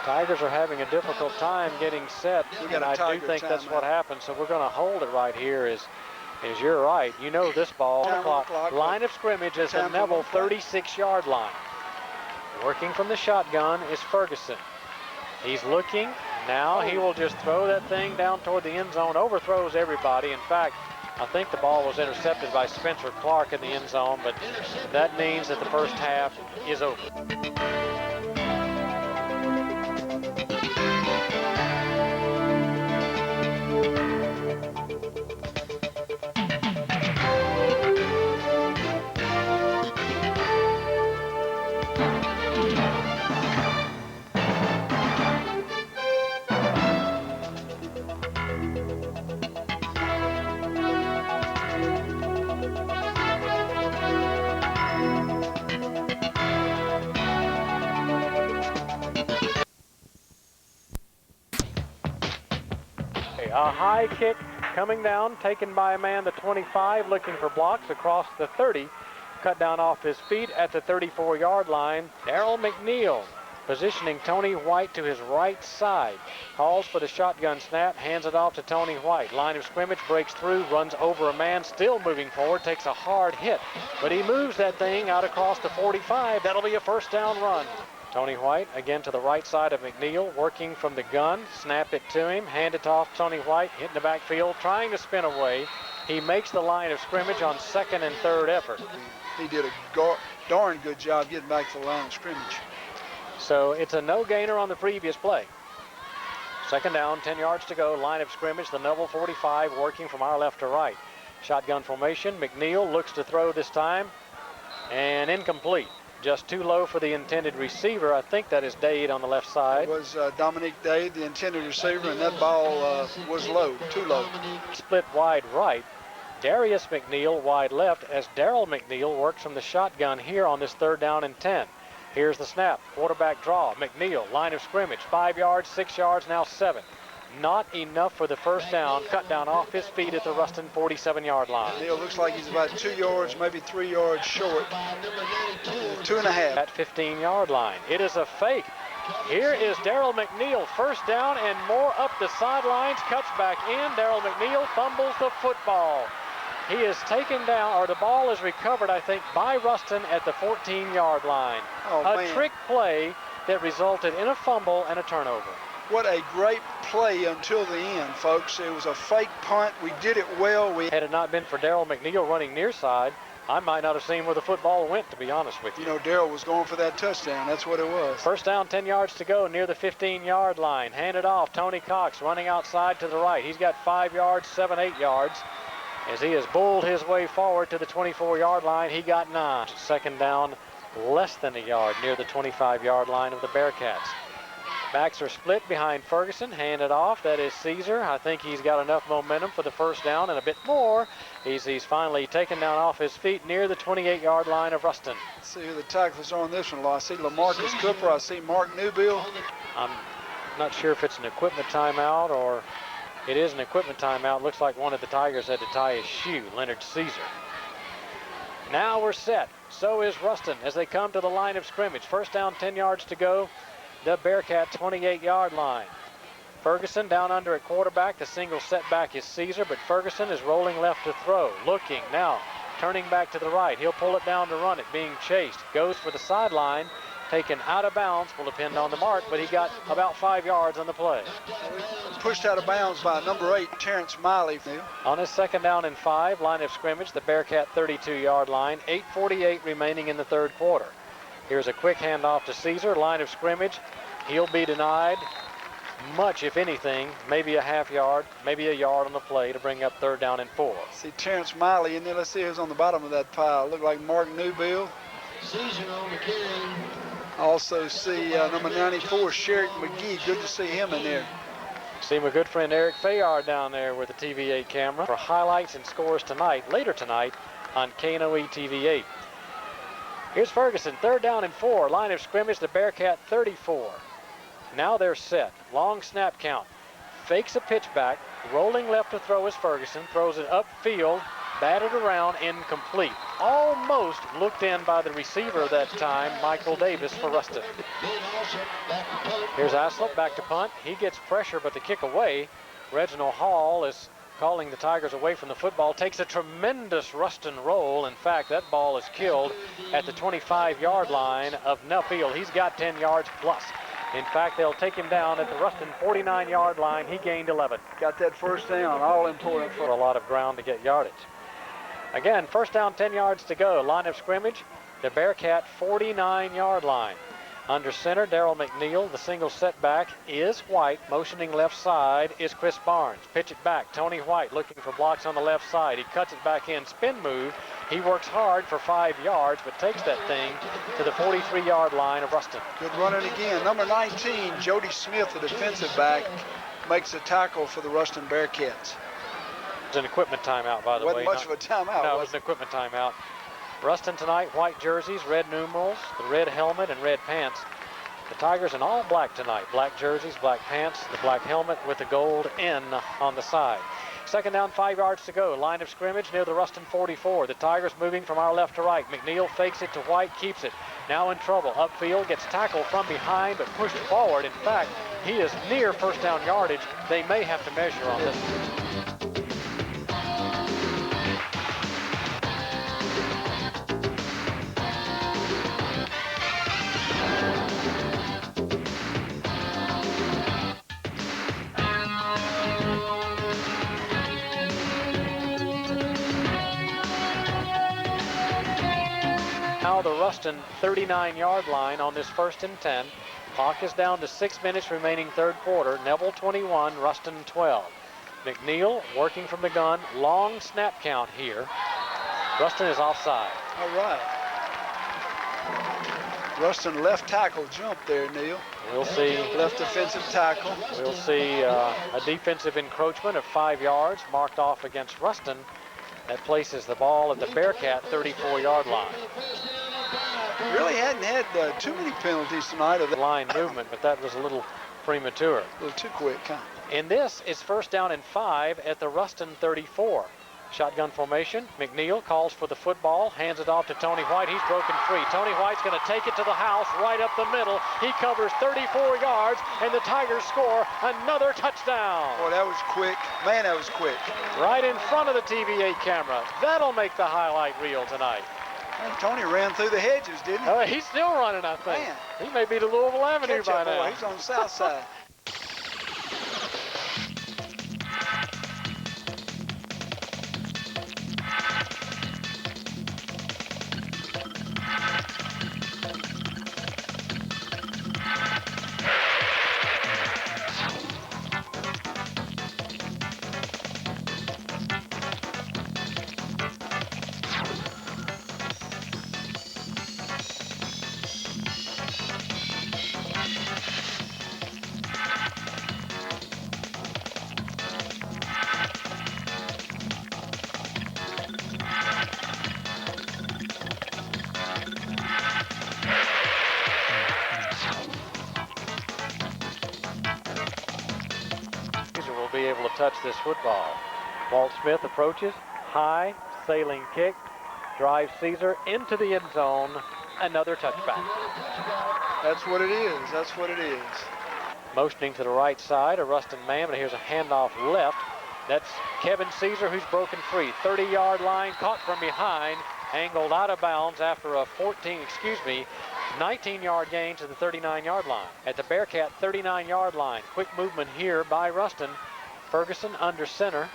Speaker 2: Tigers are having a difficult time getting set, and I do think that's what happened. So we're going to hold it right here. Is you're right. You know this ball on the clock. Line of scrimmage is the Neville 36-yard line. Working from the shotgun is Ferguson. He's looking. Now he will just throw that thing down toward the end zone. Overthrows everybody. In fact, I think the ball was intercepted by Spencer Clark in the end zone, but that means that the first half is over. A high kick coming down, taken by a man, the 25, looking for blocks across the 30. Cut down off his feet at the 34-yard line. Darrell McNeil positioning Tony White to his right side. Calls for the shotgun snap, hands it off to Tony White. Line of scrimmage, breaks through, runs over a man, still moving forward, takes a hard hit. But he moves that thing out across the 45. That'll be a first down run. Tony White again to the right side of McNeil, working from the gun. Snap it to him, hand it off. Tony White hitting the backfield, trying to spin away. He makes the line of scrimmage on second and third effort.
Speaker 1: He did a darn good job getting back to the line of scrimmage.
Speaker 2: So it's a no-gainer on the previous play. Second down, 10 yards to go. Line of scrimmage, the Neville 45, working from our left to right. Shotgun formation. McNeil looks to throw this time, and incomplete. Just too low for the intended receiver. I think that is Dade on the left side.
Speaker 1: It was Dominique Dade, the intended receiver, and that ball was low, too low.
Speaker 2: Split wide right. Darius McNeil wide left as Darrell McNeil works from the shotgun here on this 3rd down and 10. Here's the snap, quarterback draw. McNeil, line of scrimmage, 5 yards, 6 yards, now 7. Not enough for the first down. Cut down off his feet at the Ruston 47-yard line.
Speaker 1: Neil looks like he's about 2 yards, maybe 3 yards short. 2.5.
Speaker 2: At 15-yard line. It is a fake. Here is Darrell McNeil. First down and more up the sidelines. Cuts back in. Darrell McNeil fumbles the football. He is taken down, or the ball is recovered, I think, by Ruston at the 14-yard line.
Speaker 1: Oh,
Speaker 2: a
Speaker 1: man.
Speaker 2: trick play that resulted in a fumble and a turnover.
Speaker 1: What a great play until the end, folks. It was a fake punt. We did it well.
Speaker 2: Had it not been for Darrell McNeil running near side, I might not have seen where the football went, to be honest with you.
Speaker 1: You know, Darrell was going for that touchdown. That's what it was.
Speaker 2: First down, 10 yards to go near the 15-yard line. Handed off. Tony Cox running outside to the right. He's got 5 yards, 7, 8 yards. As he has bulled his way forward to the 24-yard line, he got 9. Second down, less than a yard near the 25-yard line of the Bearcats. Backs are split behind Ferguson, handed off. That is Caesar. I think he's got enough momentum for the first down and a bit more. He's finally taken down off his feet near the 28-yard line of Ruston.
Speaker 1: Let's see who the tacklers are on this one. I see LaMarcus Cooper. I see Mark Newbill.
Speaker 2: I'm not sure if it's an equipment timeout or it is an equipment timeout. Looks like one of the Tigers had to tie his shoe, Leonard Caesar. Now we're set. So is Ruston as they come to the line of scrimmage. First down, 10 yards to go. The Bearcat 28-yard line. Ferguson down under at quarterback. The single setback is Caesar, but Ferguson is rolling left to throw. Looking now, turning back to the right. He'll pull it down to run it, being chased. Goes for the sideline, taken out of bounds. Will depend on the mark, but he got about 5 yards on the play.
Speaker 1: Pushed out of bounds by number 8, Terrence Miley.
Speaker 2: On his second down and 5, line of scrimmage, the Bearcat 32-yard line. 8:48 remaining in the 3rd quarter. Here's a quick handoff to Caesar, line of scrimmage. He'll be denied much, if anything, maybe a half yard, maybe a yard on the play to bring up 3rd down and 4.
Speaker 1: See Terrence Miley in there. Let's see who's on the bottom of that pile. Look like Mark Newbill.
Speaker 3: Caesar on the carry.
Speaker 1: Also see number 94, Sheridan McGee. Good to see him in there.
Speaker 2: See my good friend Eric Fayard down there with the TV8 camera for highlights and scores tonight, later tonight on KNOE TV8. Here's Ferguson, 3rd down and 4. Line of scrimmage, the Bearcat 34. Now they're set. Long snap count. Fakes a pitch back. Rolling left to throw is Ferguson. Throws it upfield. Batted around, incomplete. Almost looked in by the receiver that time, Michael Davis for Ruston. Here's Aslip back to punt. He gets pressure, but the kick away. Reginald Hall is calling the Tigers away from the football. Takes a tremendous Ruston roll. In fact, that ball is killed at the 25-yard line of Neville. He's got 10 yards plus. In fact, they'll take him down at the Ruston 49-yard line. He gained 11.
Speaker 1: Got that first down, all important
Speaker 2: for a lot of ground to get yardage. Again, first down, 10 yards to go. Line of scrimmage, the Bearcat 49-yard line. Under center, Darrell McNeil. The single setback is White. Motioning left side is Chris Barnes. Pitch it back. Tony White looking for blocks on the left side. He cuts it back in. Spin move. He works hard for 5 yards, but takes that thing to the 43-yard line of Ruston.
Speaker 1: Good running again. Number 19, Jody Smith, the defensive back, makes a tackle for the Ruston Bearcats.
Speaker 2: It was an equipment timeout, by the way.
Speaker 1: Wasn't much of a timeout.
Speaker 2: No, it was an equipment timeout. Ruston tonight, white jerseys, red numerals, the red helmet and red pants. The Tigers in all black tonight. Black jerseys, black pants, the black helmet with the gold N on the side. Second down, 5 yards to go. Line of scrimmage near the Ruston 44. The Tigers moving from our left to right. McNeil fakes it to White, keeps it. Now in trouble. Upfield, gets tackled from behind, but pushed forward. In fact, he is near first down yardage. They may have to measure on this. Now the Ruston 39-yard line on this 1st and 10. Clock is down to 6 minutes remaining 3rd quarter. Neville 21, Ruston 12. McNeil working from the gun. Long snap count here. Ruston is offside.
Speaker 1: All right. Ruston left tackle jump there, Neil.
Speaker 2: We'll see.
Speaker 1: Left defensive tackle.
Speaker 2: We'll see a defensive encroachment of 5 yards marked off against Ruston. That places the ball at the Bearcat 34-yard line.
Speaker 1: Really hadn't had too many penalties tonight of that
Speaker 2: Line movement, but that was a little premature.
Speaker 1: A little too quick, huh?
Speaker 2: In this, it's 1st down and 5 at the Ruston 34. Shotgun formation. McNeil calls for the football, hands it off to Tony White. He's broken free. Tony White's going to take it to the house right up the middle. He covers 34 yards, and the Tigers score another touchdown.
Speaker 1: Boy, that was quick. Man, that was quick.
Speaker 2: Right in front of the TV8 camera. That'll make the highlight reel tonight.
Speaker 1: And Tony ran through the hedges, didn't he?
Speaker 2: He's still running, I think.
Speaker 1: Man.
Speaker 2: He may be to Louisville Avenue
Speaker 1: Catch
Speaker 2: by
Speaker 1: up,
Speaker 2: now.
Speaker 1: boy. He's on the south side.
Speaker 2: Be able to touch this football. Walt Smith approaches, high, sailing kick, drives Caesar into the end zone, another touchback.
Speaker 1: That's what it is. That's what it is.
Speaker 2: Motioning to the right side, a Ruston man, but here's a handoff left. That's Kevin Caesar, who's broken free. 30-yard line, caught from behind, angled out of bounds after a 19-yard gain to the 39-yard line. At the Bearcat 39-yard line, quick movement here by Ruston. Ferguson under center,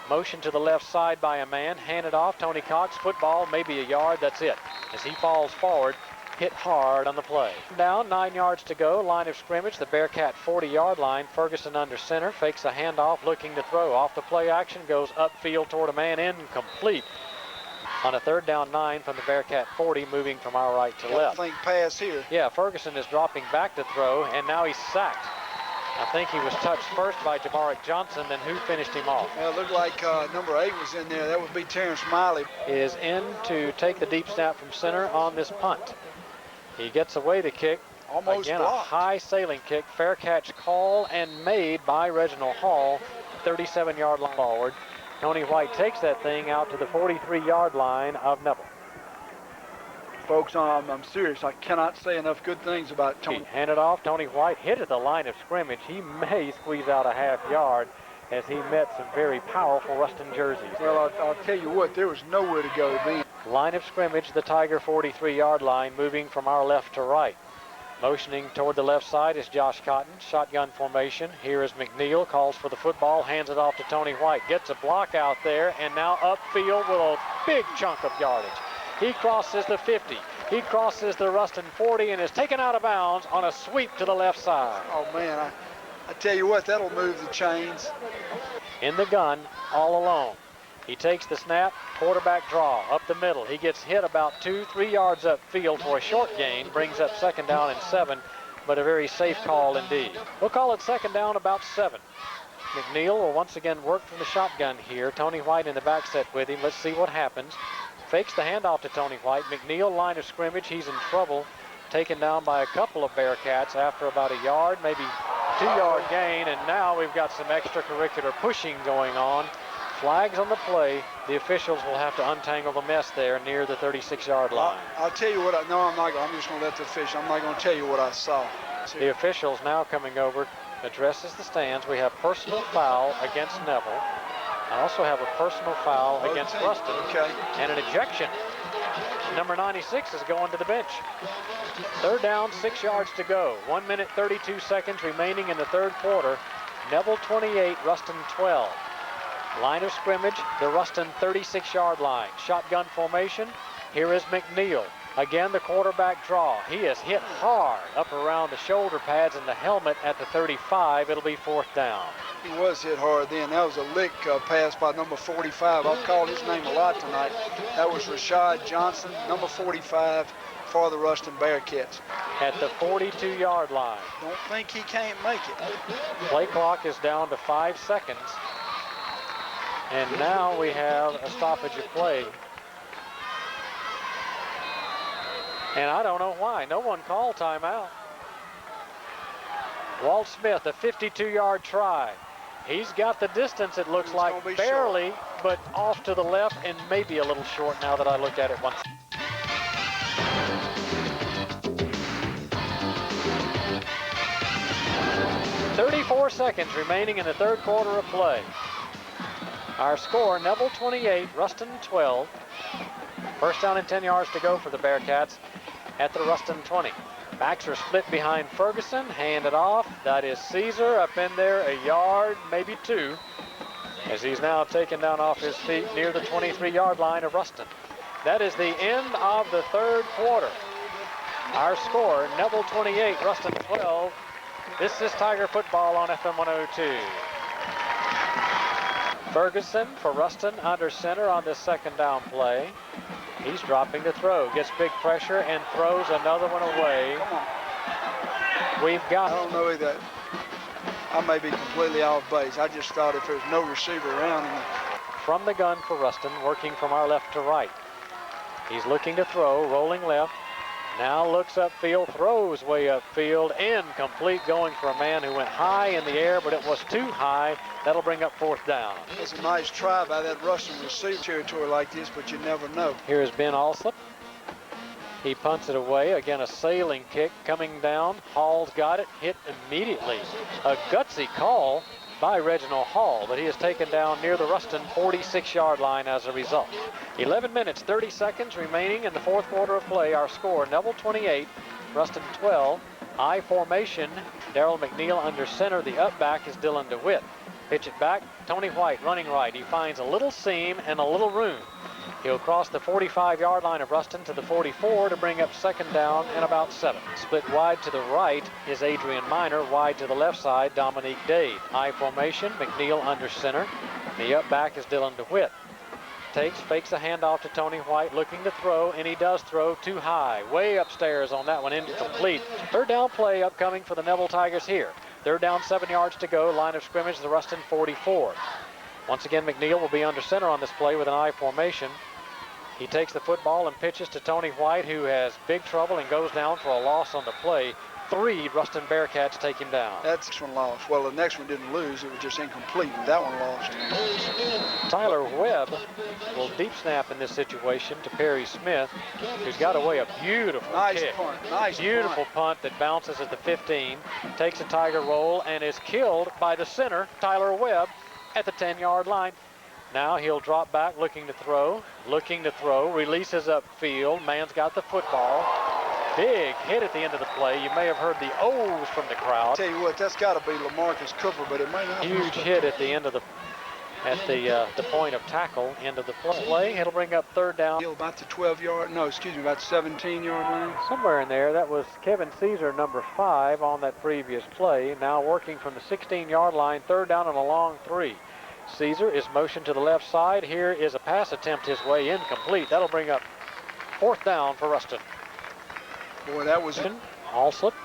Speaker 2: motion to the left side by a man, handed off. Tony Cox, football, maybe a yard, that's it. As he falls forward, hit hard on the play. Down, 9 yards to go, line of scrimmage, the Bearcat 40-yard line. Ferguson under center, fakes a handoff, looking to throw. Off the play action, goes upfield toward a man, incomplete. On a 3rd down 9 from the Bearcat 40, moving from our right to left.
Speaker 1: I think pass here.
Speaker 2: Yeah, Ferguson is dropping back to throw, and now he's sacked. I think he was touched first by Jamarick Johnson, then who finished him off?
Speaker 1: Well, it looked like number 8 was in there. That would be Terrence Miley.
Speaker 2: Is in to take the deep snap from center on this punt. He gets away the kick.
Speaker 1: Almost
Speaker 2: Again,
Speaker 1: blocked.
Speaker 2: a high sailing kick. Fair catch call and made by Reginald Hall. 37-yard line forward. Tony White takes that thing out to the 43-yard line of Neville.
Speaker 1: Folks, I'm serious. I cannot say enough good things about Tony.
Speaker 2: He handed off. Tony White hit at the line of scrimmage. He may squeeze out a half yard as he met some very powerful Ruston jerseys.
Speaker 1: Well, I'll tell you what, there was nowhere to go then.
Speaker 2: Line of scrimmage, the Tiger 43-yard line, moving from our left to right. Motioning toward the left side is Josh Cotton. Shotgun formation. Here is McNeil, calls for the football, hands it off to Tony White. Gets a block out there, and now upfield with a big chunk of yardage. He crosses the 50. He crosses the Ruston 40 and is taken out of bounds on a sweep to the left side.
Speaker 1: Oh, man, I tell you what, that'll move the chains.
Speaker 2: In the gun, all alone. He takes the snap, quarterback draw, up the middle. He gets hit about 2-3 yards upfield for a short gain, brings up 2nd down and 7, but a very safe call indeed. We'll call it 2nd down, about 7. McNeil will once again work from the shotgun here. Tony White in the back set with him. Let's see what happens. Fakes the handoff to Tony White. McNeil, line of scrimmage. He's in trouble. Taken down by a couple of Bearcats after about a yard, maybe 2-yard gain. And now we've got some extracurricular pushing going on. Flags on the play. The officials will have to untangle the mess there near the 36-yard line.
Speaker 1: I'll tell you what, I'm just going to let the official, I'm not going to tell you what I saw.
Speaker 2: The officials now coming over, addresses the stands. We have personal foul against Neville. I also have a personal foul against Ruston.
Speaker 1: Okay.
Speaker 2: And an ejection. Number 96 is going to the bench. 3rd down, 6 yards to go. 1 minute, 32 seconds remaining in the 3rd quarter. Neville 28, Ruston 12. Line of scrimmage, the Ruston 36-yard line. Shotgun formation. Here is McNeil. Again, the quarterback draw. He is hit hard up around the shoulder pads and the helmet at the 35. It'll be 4th down.
Speaker 1: He was hit hard then. That was a lick pass by number 45. I've called his name a lot tonight. That was Rashad Johnson, number 45 for the Ruston Bearcats.
Speaker 2: At the 42-yard line.
Speaker 1: Don't think he can't make it.
Speaker 2: Play clock is down to 5 seconds. And now we have a stoppage of play. And I don't know why. No one called timeout. Walt Smith, a 52-yard try. He's got the distance, it looks like, barely, but off to the left and maybe a little short now that I look at it once. .34 seconds remaining in the third quarter of play. Our score, Neville 28, Ruston 12. First down and 10 yards to go for the Bearcats at the Ruston 20. Backs are split behind Ferguson, hand it off. That is Caesar up in there, a yard, maybe two, as he's now taken down off his feet near the 23-yard line of Ruston. That is the end of the third quarter. Our score, Neville 28, Ruston 12. This is Tiger football on FM 102. Ferguson for Ruston under center on this second down play. He's dropping to throw, gets big pressure and throws another one away. We've got...
Speaker 1: I don't know that. I may be completely off base. I just thought if there's no receiver around him.
Speaker 2: From the gun for Ruston, working from our left to right. He's looking to throw, rolling left. Now looks upfield, throws way upfield, incomplete, going for a man who went high in the air, but it was too high. That'll bring up fourth down.
Speaker 1: It's a nice try by that Ruston receiver territory like this, but you never know.
Speaker 2: Here's Ben Alsop. He punts it away. Again, a sailing kick coming down. Hall's got it, hit immediately. A gutsy call by Reginald Hall, but he is taken down near the Ruston 46-yard line as a result. 11 minutes, 30 seconds remaining in the fourth quarter of play. Our score, Neville 28, Ruston 12. I formation, Darrell McNeil under center. The up back is Dylan DeWitt. Pitch it back, Tony White running right. He finds a little seam and a little room. He'll cross the 45-yard line of Ruston to the 44 to bring up second down and about 7. Split wide to the right is Adrian Minor. Wide to the left side, Dominique Dade. I formation, McNeil under center. The up back is Dylan DeWitt. Fakes a handoff to Tony White, looking to throw, and he does throw too high. Way upstairs on that one, incomplete. Third down play upcoming for the Neville Tigers here. Third down, 7 yards to go. Line of scrimmage, the Ruston 44. Once again, McNeil will be under center on this play with an I formation. He takes the football and pitches to Tony White, who has big trouble and goes down for a loss on the play. 3 Ruston Bearcats take him down.
Speaker 1: That's one lost. Well, the next one didn't lose. It was just incomplete. That one lost.
Speaker 2: Tyler Webb will deep snap in this situation to Perry Smith, who's got away a beautiful kick.
Speaker 1: Punt. Nice
Speaker 2: beautiful punt that bounces at the 15, takes a Tiger roll, and is killed by the center, Tyler Webb, at the 10-yard line. Now he'll drop back, looking to throw, releases upfield. Man's got the football. Big hit at the end of the play. You may have heard the O's from the crowd.
Speaker 1: I'll tell you what, that's got to be LaMarcus Cooper, but it may not.
Speaker 2: Huge hit at the end of the point of tackle, end of the play. It'll bring up third down.
Speaker 1: About the 12-yard, no, excuse me, about 17-yard line.
Speaker 2: Somewhere in there. That was Kevin Caesar, number 5, on that previous play. Now working from the 16-yard line, third down and a long 3. Caesar is motioned to the left side. Here is a pass attempt his way, incomplete. That'll bring up fourth down for Ruston.
Speaker 1: Boy, that was...
Speaker 2: Alsop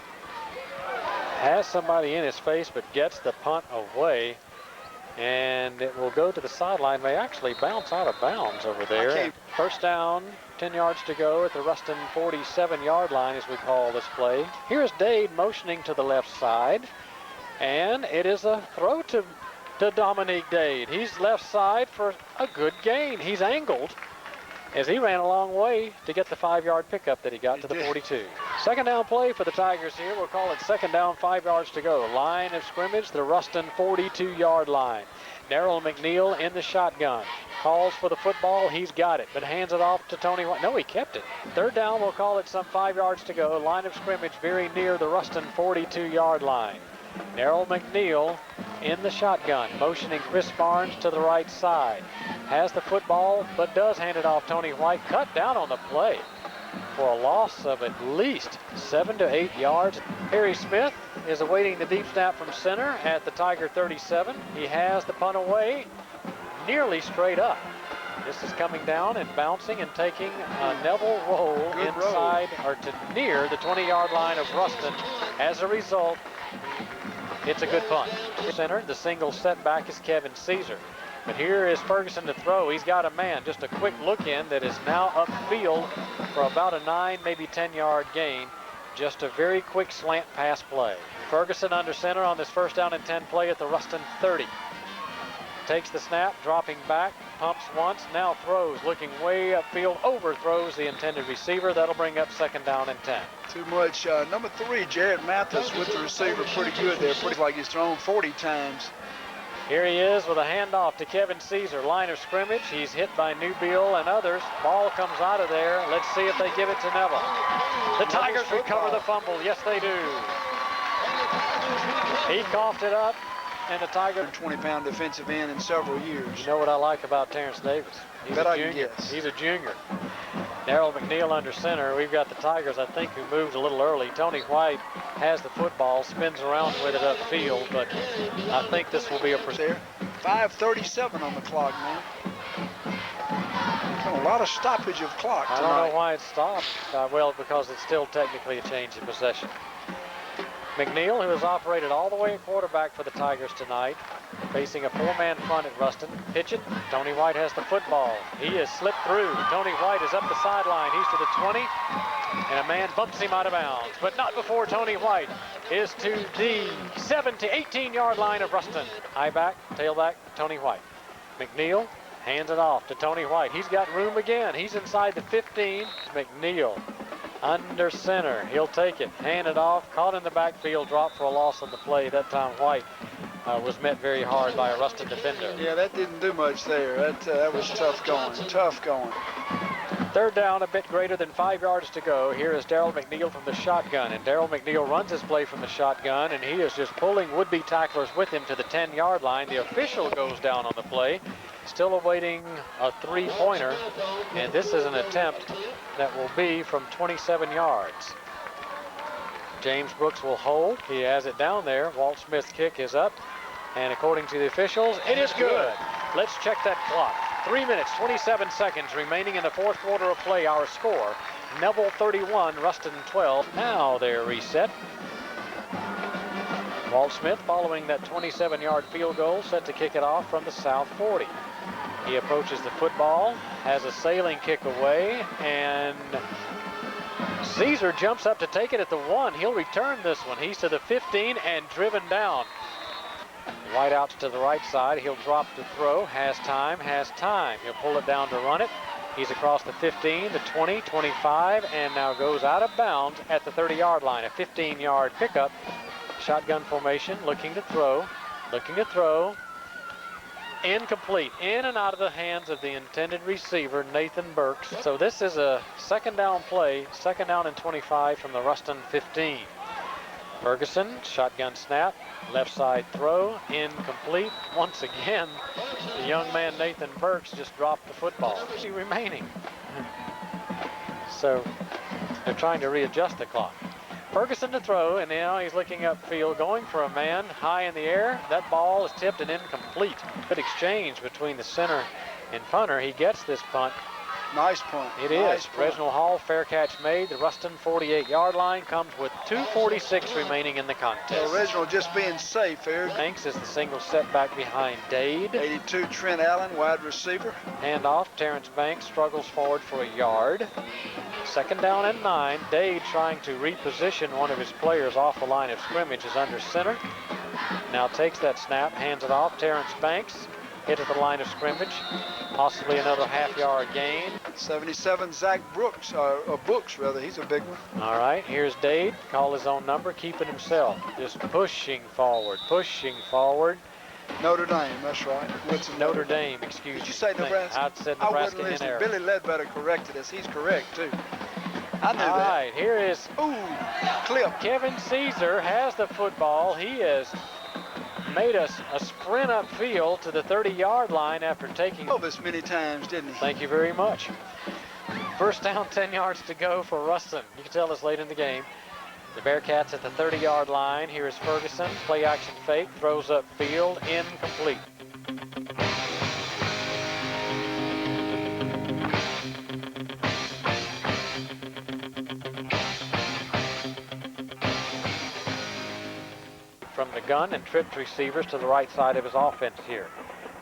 Speaker 2: has somebody in his face, but gets the punt away. And it will go to the sideline. May actually bounce out of bounds over there. First down, 10 yards to go at the Ruston 47-yard line, as we call this play. Here's Dade motioning to the left side. And it is a throw to Dominique Dade. He's left side for a good gain. He's angled as he ran a long way to get the 5-yard pickup that he got to the 42. Second down play for the Tigers here. We'll call it second down, 5 yards to go. Line of scrimmage, the Ruston 42-yard line. Darrell McNeil in the shotgun. Calls for the football. He's got it, but hands it off to Tony White. No, he kept it. Third down, we'll call it some 5 yards to go. Line of scrimmage very near the Ruston 42-yard line. Darrell McNeil in the shotgun, motioning Chris Barnes to the right side. Has the football, but does hand it off Tony White. Cut down on the play for a loss of at least 7 to 8 yards. Perry Smith is awaiting the deep snap from center at the Tiger 37. He has the punt away, nearly straight up. This is coming down and bouncing and taking a Neville roll inside or to near the 20-yard line of Ruston. As a result, it's a good punt. Center, the single setback is Kevin Caesar. But here is Ferguson to throw. He's got a man, just a quick look in that is now upfield for about a 9, maybe 10-yard gain. Just a very quick slant pass play. Ferguson under center on this 1st down and 10 play at the Ruston 30. Takes the snap, dropping back, pumps once, now throws, looking way upfield, overthrows the intended receiver. That'll bring up 2nd down and 10.
Speaker 1: Too much. Number 3, Jared Mathis with the receiver, pretty good there. Pretty like he's thrown 40 times.
Speaker 2: Here he is with a handoff to Kevin Caesar. Line of scrimmage. He's hit by Neville and others. Ball comes out of there. Let's see if they give it to Neville. The Tigers recover the fumble. Yes, they do. He coughed it up, and the Tigers.
Speaker 1: 20-pound defensive end in several years.
Speaker 2: You know what I like about Terrence Davis? He's
Speaker 1: Bet
Speaker 2: a
Speaker 1: I can
Speaker 2: junior.
Speaker 1: guess.
Speaker 2: He's a junior. Darryl McNeil under center. We've got the Tigers, I think, who moved a little early. Tony White has the football, spins around with it upfield, but I think this will be a
Speaker 1: there. 5:37 on the clock, man. A lot of stoppage of clock tonight.
Speaker 2: I don't know why it stopped. Well, because it's still technically a change in possession. McNeil, who has operated all the way at quarterback for the Tigers tonight, facing a 4-man front at Ruston. Pitch it. Tony White has the football. He has slipped through. Tony White is up the sideline. He's to the 20, and a man bumps him out of bounds. But not before Tony White is to the 18-yard line of Ruston. High back, tailback, Tony White. McNeil hands it off to Tony White. He's got room again. He's inside the 15. McNeil under center. He'll take it, hand it off, caught in the backfield, dropped for a loss on the play. That time White was met very hard by a Ruston defender.
Speaker 1: Yeah, that didn't do much there. That was tough going, tough going.
Speaker 2: 3rd down, a bit greater than 5 yards to go. Here is Darryl McNeil from the shotgun, and Darryl McNeil runs his play from the shotgun, and he is just pulling would-be tacklers with him to the 10-yard line. The official goes down on the play, still awaiting a 3-pointer, and this is an attempt that will be from 27 yards. James Brooks will hold. He has it down there. Walt Smith's kick is up, and according to the officials, it is good. Let's check that clock. 3 minutes, 27 seconds remaining in the 4th quarter of play. Our score, Neville 31, Ruston 12. Now they're reset. Walt Smith, following that 27-yard field goal, set to kick it off from the south 40. He approaches the football, has a sailing kick away, and Caesar jumps up to take it at the 1. He'll return this one. He's to the 15 and driven down. White out to the right side. He'll drop the throw. Has time. He'll pull it down to run it. He's across the 15, the 20, 25, and now goes out of bounds at the 30-yard line. A 15-yard pickup. Shotgun formation, looking to throw. Incomplete. In and out of the hands of the intended receiver, Nathan Burks. So this is a 2nd down play, 2nd down and 25 from the Ruston 15. Ferguson, shotgun snap, left side throw, incomplete. Once again, the young man Nathan Burks just dropped the football. Remaining. So they're trying to readjust the clock. Ferguson to throw, and now he's looking upfield, going for a man high in the air. That ball is tipped and incomplete. Good exchange between the center and punter. He gets this punt.
Speaker 1: Nice punt.
Speaker 2: It
Speaker 1: nice
Speaker 2: is.
Speaker 1: Punt.
Speaker 2: Reginald Hall, fair catch made. The Ruston 48-yard line comes with 2:46 remaining in the contest.
Speaker 1: So Reginald just being safe here.
Speaker 2: Banks is the single setback behind Dade.
Speaker 1: 82, Trent Allen, wide receiver.
Speaker 2: Handoff, Terrence Banks struggles forward for a yard. 2nd down and 9. Dade trying to reposition one of his players off the line of scrimmage is under center. Now takes that snap, hands it off. Terrence Banks hit at the line of scrimmage. Possibly another half-yard gain.
Speaker 1: 77, Zach Brooks, Books rather. He's a big one.
Speaker 2: All right, here's Dade. Call his own number, keeping himself. Just pushing forward.
Speaker 1: Notre Dame, that's right.
Speaker 2: Notre Dame, excuse me.
Speaker 1: Did you say Nebraska?
Speaker 2: I said Nebraska
Speaker 1: I
Speaker 2: in
Speaker 1: wasn't
Speaker 2: error.
Speaker 1: listening. Billy Ledbetter corrected us. He's correct, too. I knew that.
Speaker 2: All right, here is
Speaker 1: Ooh, clip.
Speaker 2: Kevin Caesar has the football. He has made us a sprint upfield to the 30-yard line after taking
Speaker 1: This many times, didn't he?
Speaker 2: Thank you very much. 1st down, 10 yards to go for Ruston. You can tell us late in the game. The Bearcats at the 30-yard line. Here is Ferguson. Play action fake. Throws upfield. Incomplete. From the gun and tripped receivers to the right side of his offense here.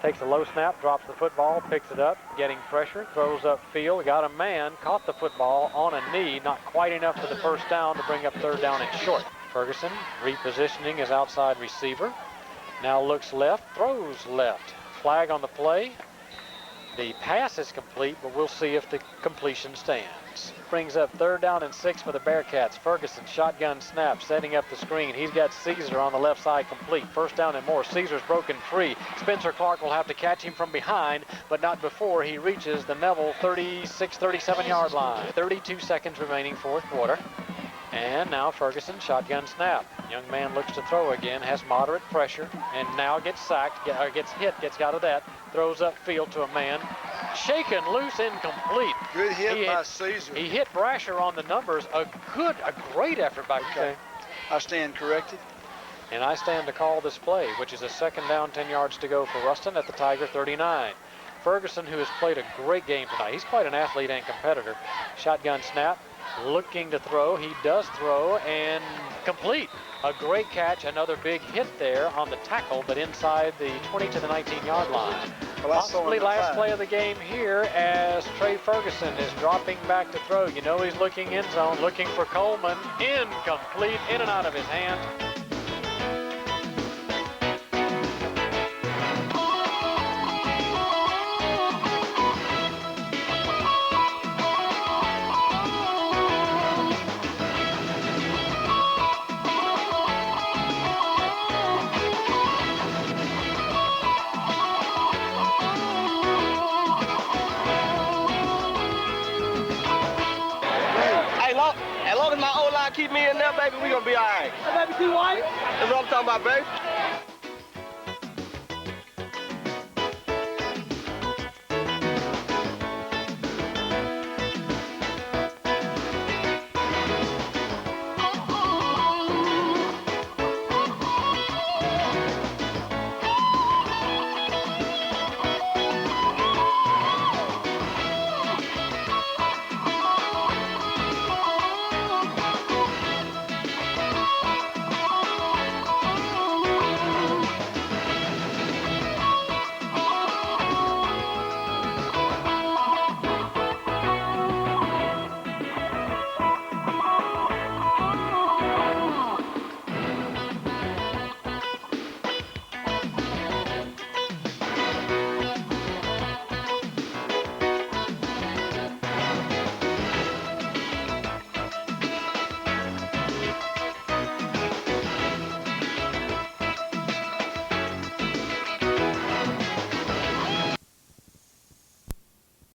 Speaker 2: Takes a low snap, drops the football, picks it up, getting pressure, throws upfield, got a man, caught the football on a knee, not quite enough for the first down to bring up third down and short. Ferguson repositioning his outside receiver. Now looks left, throws left. Flag on the play. The pass is complete, but we'll see if the completion stands. Brings up third down and 6 for the Bearcats. Ferguson, shotgun snap, setting up the screen. He's got Caesar on the left side complete. First down and more. Caesar's broken free. Spencer Clark will have to catch him from behind, but not before he reaches the Neville 36, 37-yard line. 32 seconds remaining, fourth quarter. And now Ferguson, shotgun snap. Young man looks to throw again, has moderate pressure, and now gets sacked, gets hit, gets out of that, throws upfield to a man. Shaken loose, incomplete.
Speaker 1: Good hit by Caesar.
Speaker 2: He hit Brasher on the numbers. A great effort by
Speaker 1: Okay. I stand corrected.
Speaker 2: And I stand to call this play, which is a second down, 10 yards to go for Ruston at the Tiger 39. Ferguson, who has played a great game tonight. He's quite an athlete and competitor. Shotgun snap. Looking to throw, he does throw and complete. A great catch, another big hit there on the tackle, but inside the 20 to the 19-yard line.
Speaker 1: Well,
Speaker 2: possibly last play of the game here as Trey Ferguson is dropping back to throw. You know he's looking end zone, looking for Coleman. Incomplete, in and out of his hand.
Speaker 4: As long as my O-line keep me in there, baby, we gonna be all right.
Speaker 5: Hey, baby, T. White.
Speaker 4: That's what I'm talking about, baby.